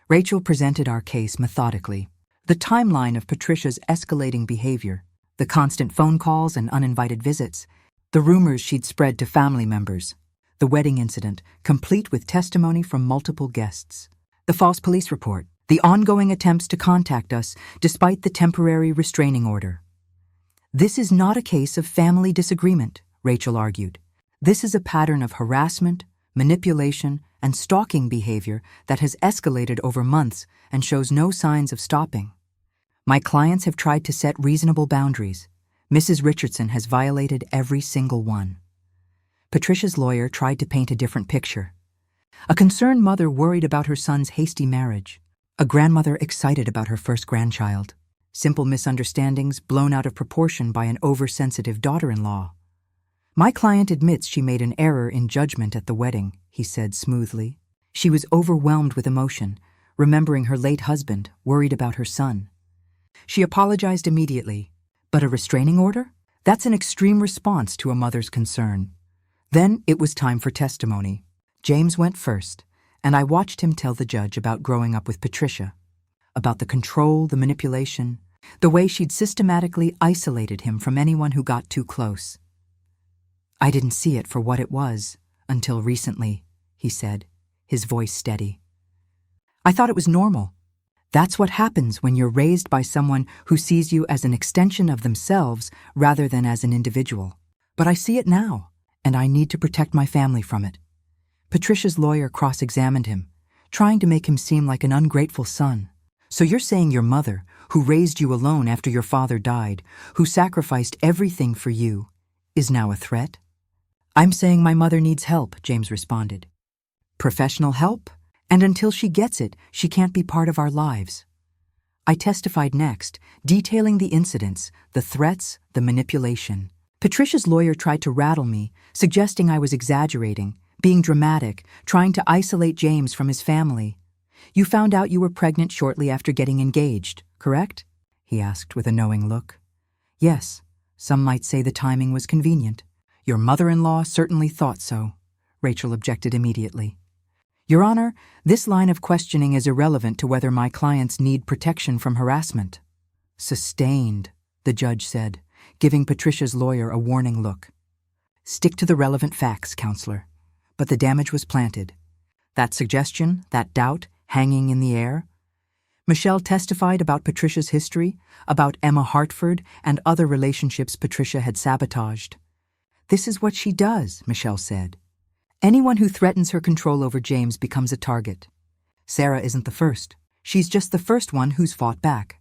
Rachel presented our case methodically. The timeline of Patricia's escalating behavior, the constant phone calls and uninvited visits, The rumors she'd spread to family members. The wedding incident, complete with testimony from multiple guests. The false police report. The ongoing attempts to contact us despite the temporary restraining order. This is not a case of family disagreement, Rachel argued. This is a pattern of harassment, manipulation, and stalking behavior that has escalated over months and shows no signs of stopping. My clients have tried to set reasonable boundaries. Mrs. Richardson has violated every single one. Patricia's lawyer tried to paint a different picture. A concerned mother worried about her son's hasty marriage. A grandmother excited about her first grandchild. Simple misunderstandings blown out of proportion by an oversensitive daughter-in-law. My client admits she made an error in judgment at the wedding, he said smoothly. She was overwhelmed with emotion, remembering her late husband, worried about her son. She apologized immediately. But a restraining order? That's an extreme response to a mother's concern. Then it was time for testimony. James went first, and I watched him tell the judge about growing up with Patricia, about the control, the manipulation, the way she'd systematically isolated him from anyone who got too close. I didn't see it for what it was until recently, he said, his voice steady. I thought it was normal. That's what happens when you're raised by someone who sees you as an extension of themselves rather than as an individual. But I see it now, and I need to protect my family from it. Patricia's lawyer cross-examined him, trying to make him seem like an ungrateful son. So you're saying your mother, who raised you alone after your father died, who sacrificed everything for you, is now a threat? I'm saying my mother needs help, James responded. Professional help? And until she gets it, she can't be part of our lives. I testified next, detailing the incidents, the threats, the manipulation. Patricia's lawyer tried to rattle me, suggesting I was exaggerating, being dramatic, trying to isolate James from his family. You found out you were pregnant shortly after getting engaged, correct? He asked with a knowing look. Yes, some might say the timing was convenient. Your mother-in-law certainly thought so, Rachel objected immediately. Your Honor, this line of questioning is irrelevant to whether my clients need protection from harassment. Sustained, the judge said, giving Patricia's lawyer a warning look. Stick to the relevant facts, counselor. But the damage was planted. That suggestion, that doubt, hanging in the air. Michelle testified about Patricia's history, about Emma Hartford and other relationships Patricia had sabotaged. This is what she does, Michelle said. Anyone who threatens her control over James becomes a target. Sarah isn't the first. She's just the first one who's fought back.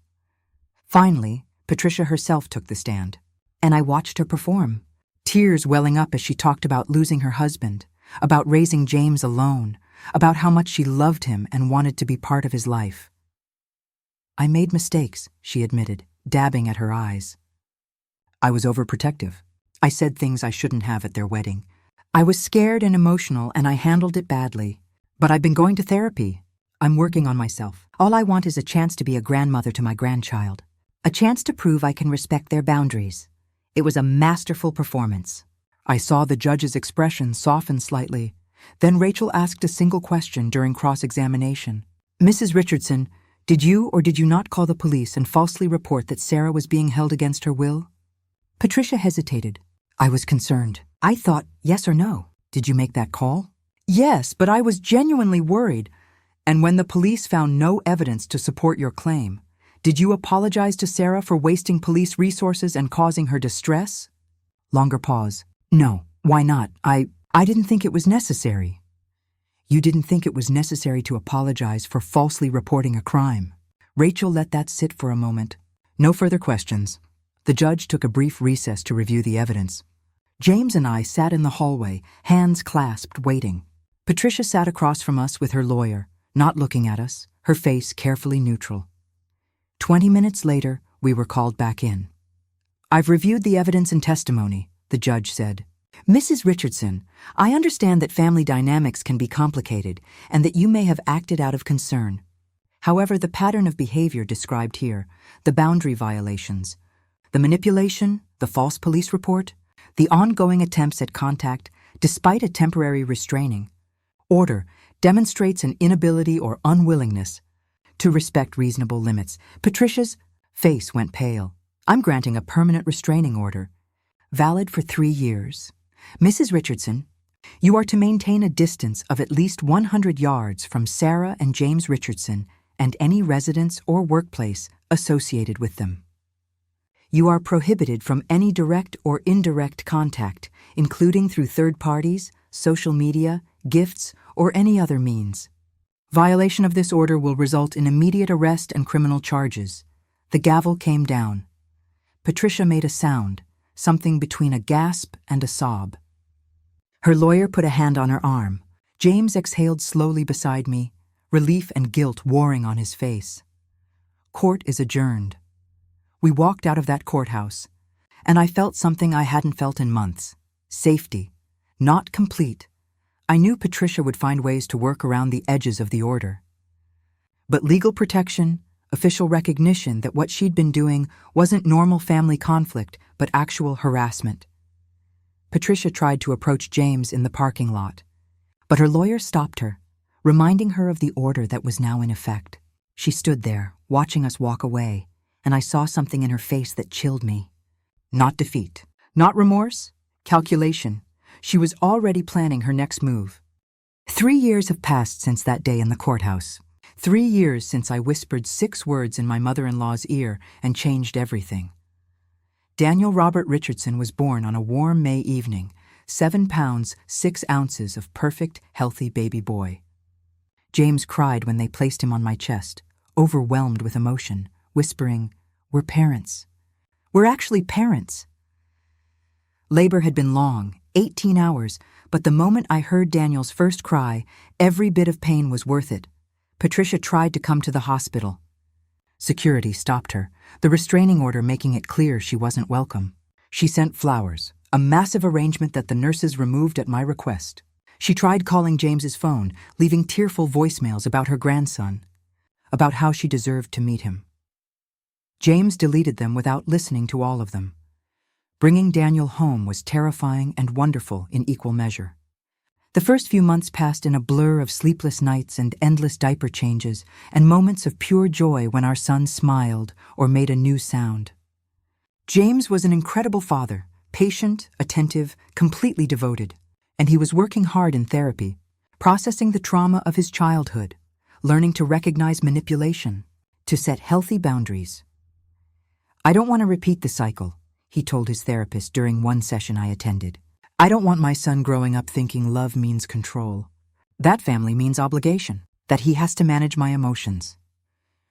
Finally, Patricia herself took the stand, and I watched her perform, tears welling up as she talked about losing her husband, about raising James alone, about how much she loved him and wanted to be part of his life. I made mistakes, she admitted, dabbing at her eyes. I was overprotective. I said things I shouldn't have at their wedding. I was scared and emotional, and I handled it badly. But I've been going to therapy. I'm working on myself. All I want is a chance to be a grandmother to my grandchild. A chance to prove I can respect their boundaries. It was a masterful performance. I saw the judge's expression soften slightly. Then Rachel asked a single question during cross-examination. Mrs. Richardson, did you or did you not call the police and falsely report that Sarah was being held against her will? Patricia hesitated. I was concerned. I thought, yes or no. Did you make that call? Yes, but I was genuinely worried. And when the police found no evidence to support your claim, did you apologize to Sarah for wasting police resources and causing her distress? Longer pause. No, why not? I didn't think it was necessary. You didn't think it was necessary to apologize for falsely reporting a crime. Rachel let that sit for a moment. No further questions. The judge took a brief recess to review the evidence. James and I sat in the hallway, hands clasped, waiting. Patricia sat across from us with her lawyer, not looking at us, her face carefully neutral. 20 minutes later, we were called back in. I've reviewed the evidence and testimony, the judge said. Mrs. Richardson, I understand that family dynamics can be complicated and that you may have acted out of concern. However, the pattern of behavior described here, the boundary violations, the manipulation, the false police report, the ongoing attempts at contact, despite a temporary restraining order, demonstrates an inability or unwillingness to respect reasonable limits. Patricia's face went pale. I'm granting a permanent restraining order. valid for 3 years. Mrs. Richardson, you are to maintain a distance of at least 100 yards from Sarah and James Richardson and any residence or workplace associated with them. You are prohibited from any direct or indirect contact, including through third parties, social media, gifts, or any other means. Violation of this order will result in immediate arrest and criminal charges. The gavel came down. Patricia made a sound, something between a gasp and a sob. Her lawyer put a hand on her arm. James exhaled slowly beside me, relief and guilt warring on his face. Court is adjourned. We walked out of that courthouse, and I felt something I hadn't felt in months. Safety. Not complete. I knew Patricia would find ways to work around the edges of the order. But legal protection, official recognition that what she'd been doing wasn't normal family conflict, but actual harassment. Patricia tried to approach James in the parking lot, but her lawyer stopped her, reminding her of the order that was now in effect. She stood there, watching us walk away, and I saw something in her face that chilled me. Not defeat. Not remorse. Calculation. She was already planning her next move. 3 years have passed since that day in the courthouse. 3 years since I whispered 6 words in my mother-in-law's ear and changed everything. Daniel Robert Richardson was born on a warm May evening, 7 pounds, 6 ounces of perfect, healthy baby boy. James cried when they placed him on my chest, overwhelmed with emotion, whispering, "We're parents. We're actually parents." Labor had been long, 18 hours, but the moment I heard Daniel's first cry, every bit of pain was worth it. Patricia tried to come to the hospital. Security stopped her, the restraining order making it clear she wasn't welcome. She sent flowers, a massive arrangement that the nurses removed at my request. She tried calling James's phone, leaving tearful voicemails about her grandson, about how she deserved to meet him. James deleted them without listening to all of them. Bringing Daniel home was terrifying and wonderful in equal measure. The first few months passed in a blur of sleepless nights and endless diaper changes and moments of pure joy when our son smiled or made a new sound. James was an incredible father, patient, attentive, completely devoted, and he was working hard in therapy, processing the trauma of his childhood, learning to recognize manipulation, to set healthy boundaries. "I don't want to repeat the cycle," he told his therapist during one session I attended. "I don't want my son growing up thinking love means control. That family means obligation, that he has to manage my emotions."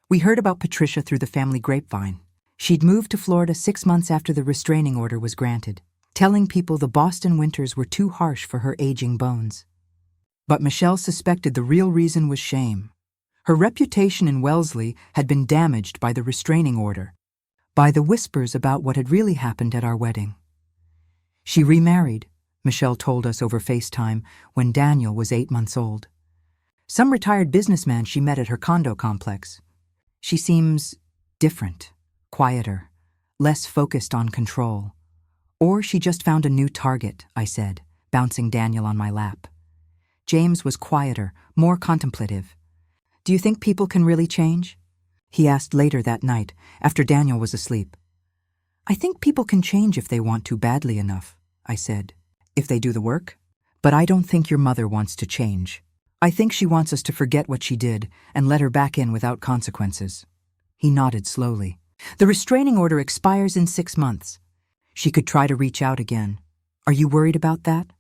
We heard about Patricia through the family grapevine. She'd moved to Florida 6 months after the restraining order was granted, telling people the Boston winters were too harsh for her aging bones. But Michelle suspected the real reason was shame. Her reputation in Wellesley had been damaged by the restraining order, by the whispers about what had really happened at our wedding. She remarried, Michelle told us over FaceTime, when Daniel was 8 months old. Some retired businessman she met at her condo complex. She seems different, quieter, less focused on control. Or she just found a new target, I said, bouncing Daniel on my lap. James was quieter, more contemplative. "Do you think people can really change?" he asked later that night, after Daniel was asleep. "I think people can change if they want to badly enough," I said. "If they do the work. But I don't think your mother wants to change. I think she wants us to forget what she did and let her back in without consequences." He nodded slowly. "The restraining order expires in 6 months. She could try to reach out again. Are you worried about that?"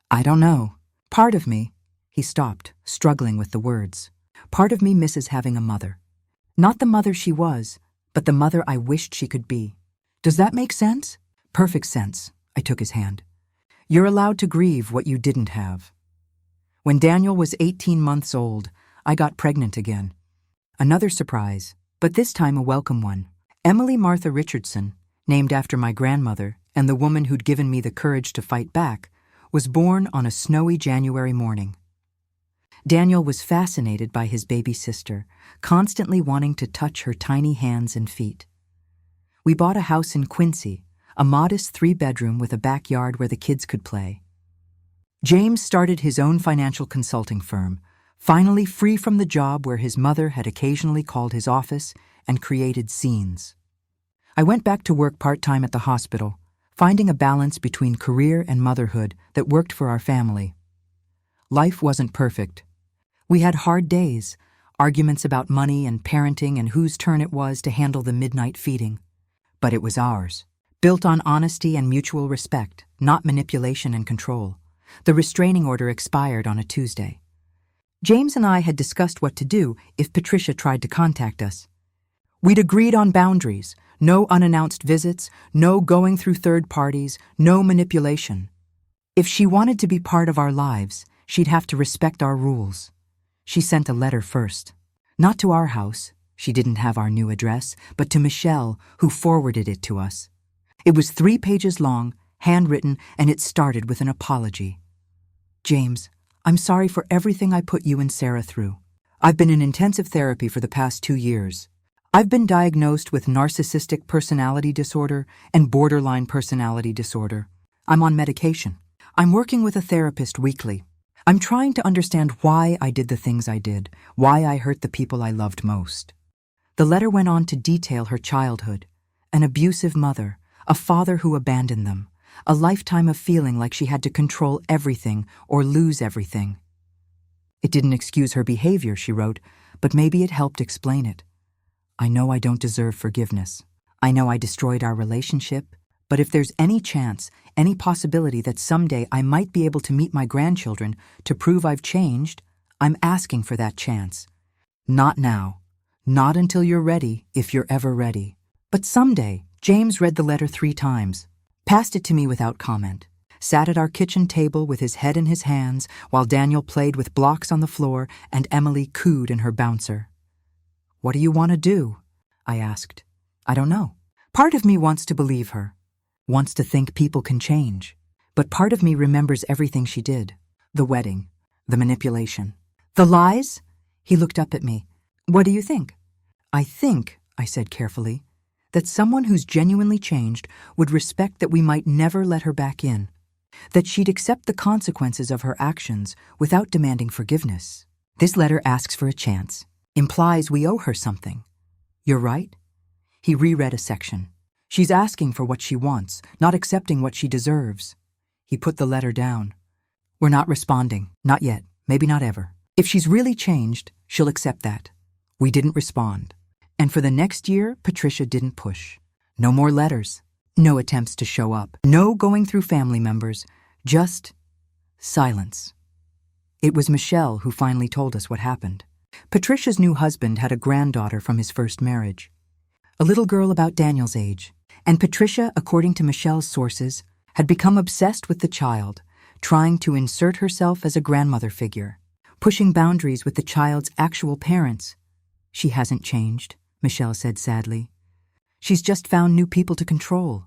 "I don't know. Part of me," he stopped, struggling with the words. "Part of me misses having a mother. Not the mother she was, but the mother I wished she could be. Does that make sense?" "Perfect sense," I took his hand. "You're allowed to grieve what you didn't have." When Daniel was 18 months old, I got pregnant again. Another surprise, but this time a welcome one. Emily Martha Richardson, named after my grandmother and the woman who'd given me the courage to fight back, was born on a snowy January morning. Daniel was fascinated by his baby sister, constantly wanting to touch her tiny hands and feet. We bought a house in Quincy, a modest 3-bedroom with a backyard where the kids could play. James started his own financial consulting firm, finally free from the job where his mother had occasionally called his office and created scenes. I went back to work part-time at the hospital, finding a balance between career and motherhood that worked for our family. Life wasn't perfect. We had hard days, arguments about money and parenting and whose turn it was to handle the midnight feeding. But it was ours, built on honesty and mutual respect, not manipulation and control. The restraining order expired on a Tuesday. James and I had discussed what to do if Patricia tried to contact us. We'd agreed on boundaries, no unannounced visits, no going through third parties, no manipulation. If she wanted to be part of our lives, she'd have to respect our rules. She sent a letter first. Not to our house, she didn't have our new address, but to Michelle, who forwarded it to us. It was 3 pages long, handwritten, and it started with an apology. James, I'm sorry for everything I put you and Sarah through. I've been in intensive therapy for the past 2 years. I've been diagnosed with narcissistic personality disorder and borderline personality disorder. I'm on medication. I'm working with a therapist weekly. I'm trying to understand why I did the things I did, why I hurt the people I loved most. The letter went on to detail her childhood, an abusive mother, a father who abandoned them, a lifetime of feeling like she had to control everything or lose everything. It didn't excuse her behavior, she wrote, but maybe it helped explain it. I know I don't deserve forgiveness. I know I destroyed our relationship, but if there's any chance, any possibility that someday I might be able to meet my grandchildren to prove I've changed, I'm asking for that chance. Not now. Not until you're ready, if you're ever ready. But someday. James read the letter 3 times, passed it to me without comment, sat at our kitchen table with his head in his hands while Daniel played with blocks on the floor and Emily cooed in her bouncer. What do you want to do? I asked. I don't know. Part of me wants to believe her, wants to think people can change. But part of me remembers everything she did. The wedding, the manipulation, the lies. He looked up at me. What do you think? I think, I said carefully, that someone who's genuinely changed would respect that we might never let her back in, that she'd accept the consequences of her actions without demanding forgiveness. This letter asks for a chance, implies we owe her something. You're right? He reread a section. She's asking for what she wants, not accepting what she deserves. He put the letter down. We're not responding, not yet, maybe not ever. If she's really changed, she'll accept that. We didn't respond. And for the next year, Patricia didn't push. No more letters. No attempts to show up. No going through family members. Just silence. It was Michelle who finally told us what happened. Patricia's new husband had a granddaughter from his first marriage. A little girl about Daniel's age. And Patricia, according to Michelle's sources, had become obsessed with the child, trying to insert herself as a grandmother figure, pushing boundaries with the child's actual parents. She hasn't changed, Michelle said sadly. She's just found new people to control.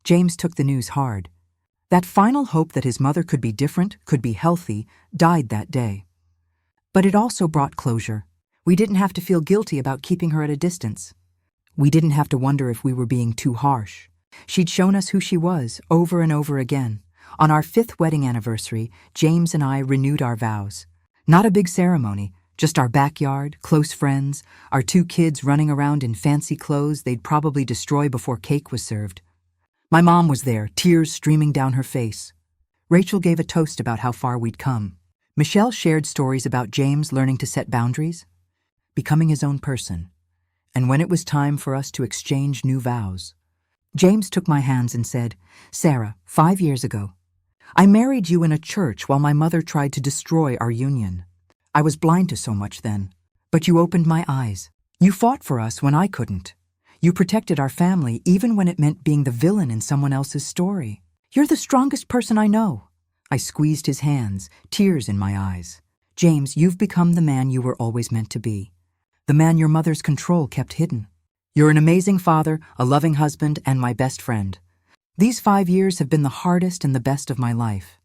James took the news hard. That final hope that his mother could be different, could be healthy, died that day. But it also brought closure. We didn't have to feel guilty about keeping her at a distance. We didn't have to wonder if we were being too harsh. She'd shown us who she was over and over again. On our 5th wedding anniversary, James and I renewed our vows. Not a big ceremony, just our backyard, close friends, our 2 kids running around in fancy clothes they'd probably destroy before cake was served. My mom was there, tears streaming down her face. Rachel gave a toast about how far we'd come. Michelle shared stories about James learning to set boundaries, becoming his own person. And when it was time for us to exchange new vows, James took my hands and said, Sarah, 5 years ago, I married you in a church while my mother tried to destroy our union. I was blind to so much then, but you opened my eyes. You fought for us when I couldn't. You protected our family even when it meant being the villain in someone else's story. You're the strongest person I know. I squeezed his hands, tears in my eyes. James, you've become the man you were always meant to be. The man your mother's control kept hidden. You're an amazing father, a loving husband, and my best friend. These 5 years have been the hardest and the best of my life.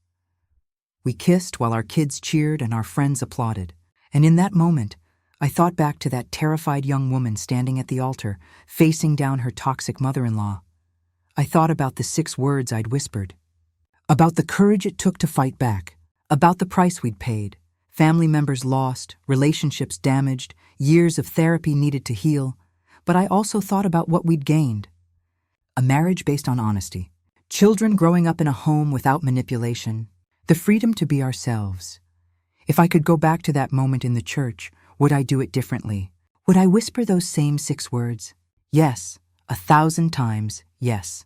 We kissed while our kids cheered and our friends applauded. And in that moment, I thought back to that terrified young woman standing at the altar, facing down her toxic mother-in-law. I thought about the 6 words I'd whispered. About the courage it took to fight back. About the price we'd paid. Family members lost, relationships damaged, years of therapy needed to heal. But I also thought about what we'd gained. a marriage based on honesty, children growing up in a home without manipulation, the freedom to be ourselves. If I could go back to that moment in the church, would I do it differently? Would I whisper those same 6 words? Yes, 1,000 times yes.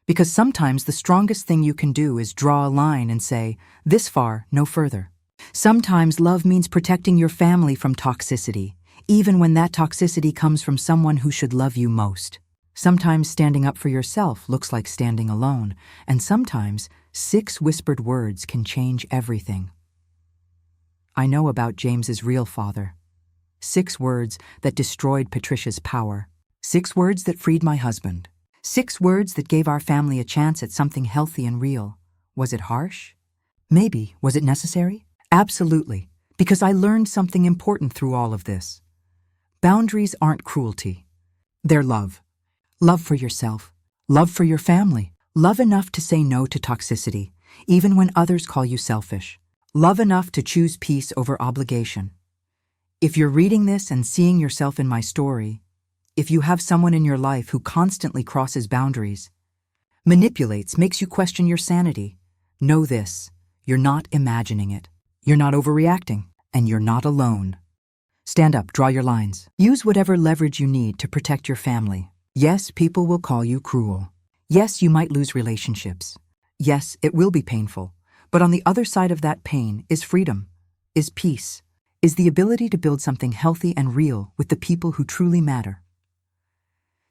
Because sometimes the strongest thing you can do is draw a line and say, this far, no further. Sometimes love means protecting your family from toxicity, even when that toxicity comes from someone who should love you most. Sometimes standing up for yourself looks like standing alone, and sometimes 6 whispered words can change everything. I know about James's real father. 6 words that destroyed Patricia's power. 6 words that freed my husband. 6 words that gave our family a chance at something healthy and real. Was it harsh? Maybe. Was it necessary? Absolutely, because I learned something important through all of this. Boundaries aren't cruelty. They're love. Love for yourself. Love for your family. Love enough to say no to toxicity, even when others call you selfish. Love enough to choose peace over obligation. If you're reading this and seeing yourself in my story, if you have someone in your life who constantly crosses boundaries, manipulates, makes you question your sanity, know this: you're not imagining it. You're not overreacting, and you're not alone. Stand up, draw your lines. Use whatever leverage you need to protect your family. Yes, people will call you cruel. Yes, you might lose relationships. Yes, it will be painful. But on the other side of that pain is freedom, is peace, is the ability to build something healthy and real with the people who truly matter.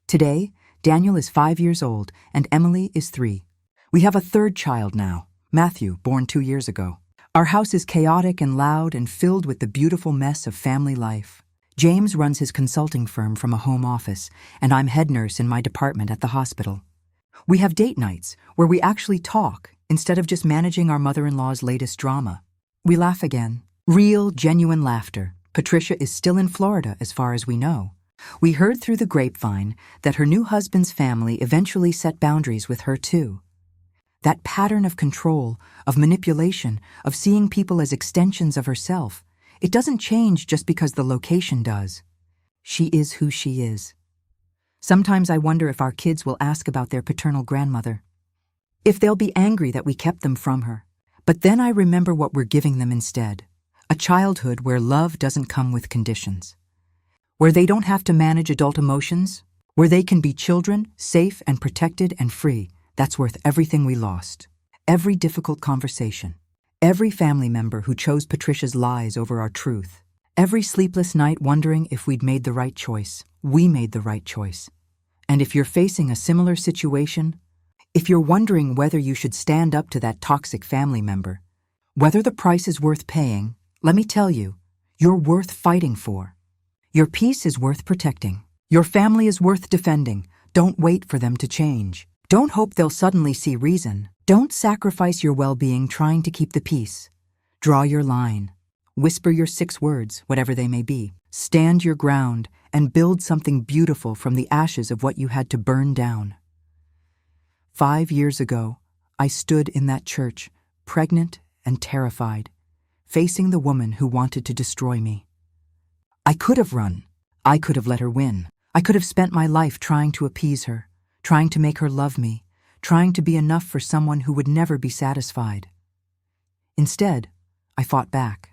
Today, Daniel is 5 years old and Emily is 3. We have a 3rd child now, Matthew, born 2 years ago. Our house is chaotic and loud and filled with the beautiful mess of family life. James runs his consulting firm from a home office, and I'm head nurse in my department at the hospital. We have date nights where we actually talk instead of just managing our mother-in-law's latest drama. We laugh again. Real, genuine laughter. Patricia is still in Florida as far as we know. We heard through the grapevine that her new husband's family eventually set boundaries with her too. That pattern of control, of manipulation, of seeing people as extensions of herself, it doesn't change just because the location does. She is who she is. Sometimes I wonder if our kids will ask about their paternal grandmother, if they'll be angry that we kept them from her. But then I remember what we're giving them instead: a childhood where love doesn't come with conditions, where they don't have to manage adult emotions, where they can be children, safe and protected and free. That's worth everything we lost. Every difficult conversation. Every family member who chose Patricia's lies over our truth. Every sleepless night wondering if we'd made the right choice. We made the right choice. And if you're facing a similar situation, if you're wondering whether you should stand up to that toxic family member, whether the price is worth paying, let me tell you, you're worth fighting for. Your peace is worth protecting. Your family is worth defending. Don't wait for them to change. Don't hope they'll suddenly see reason. Don't sacrifice your well-being trying to keep the peace. Draw your line. Whisper your 6 words, whatever they may be. Stand your ground and build something beautiful from the ashes of what you had to burn down. 5 years ago, I stood in that church, pregnant and terrified, facing the woman who wanted to destroy me. I could have run. I could have let her win. I could have spent my life trying to appease her, trying to make her love me, trying to be enough for someone who would never be satisfied. Instead, I fought back.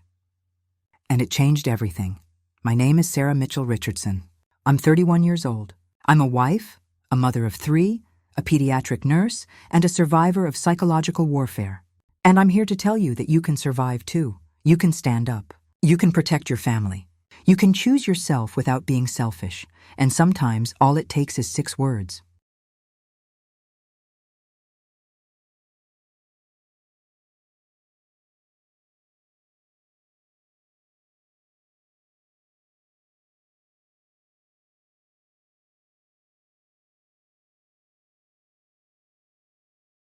And it changed everything. My name is Sarah Mitchell Richardson. I'm 31 years old. I'm a wife, a mother of 3, a pediatric nurse, and a survivor of psychological warfare. And I'm here to tell you that you can survive too. You can stand up. You can protect your family. You can choose yourself without being selfish. And sometimes all it takes is 6 words.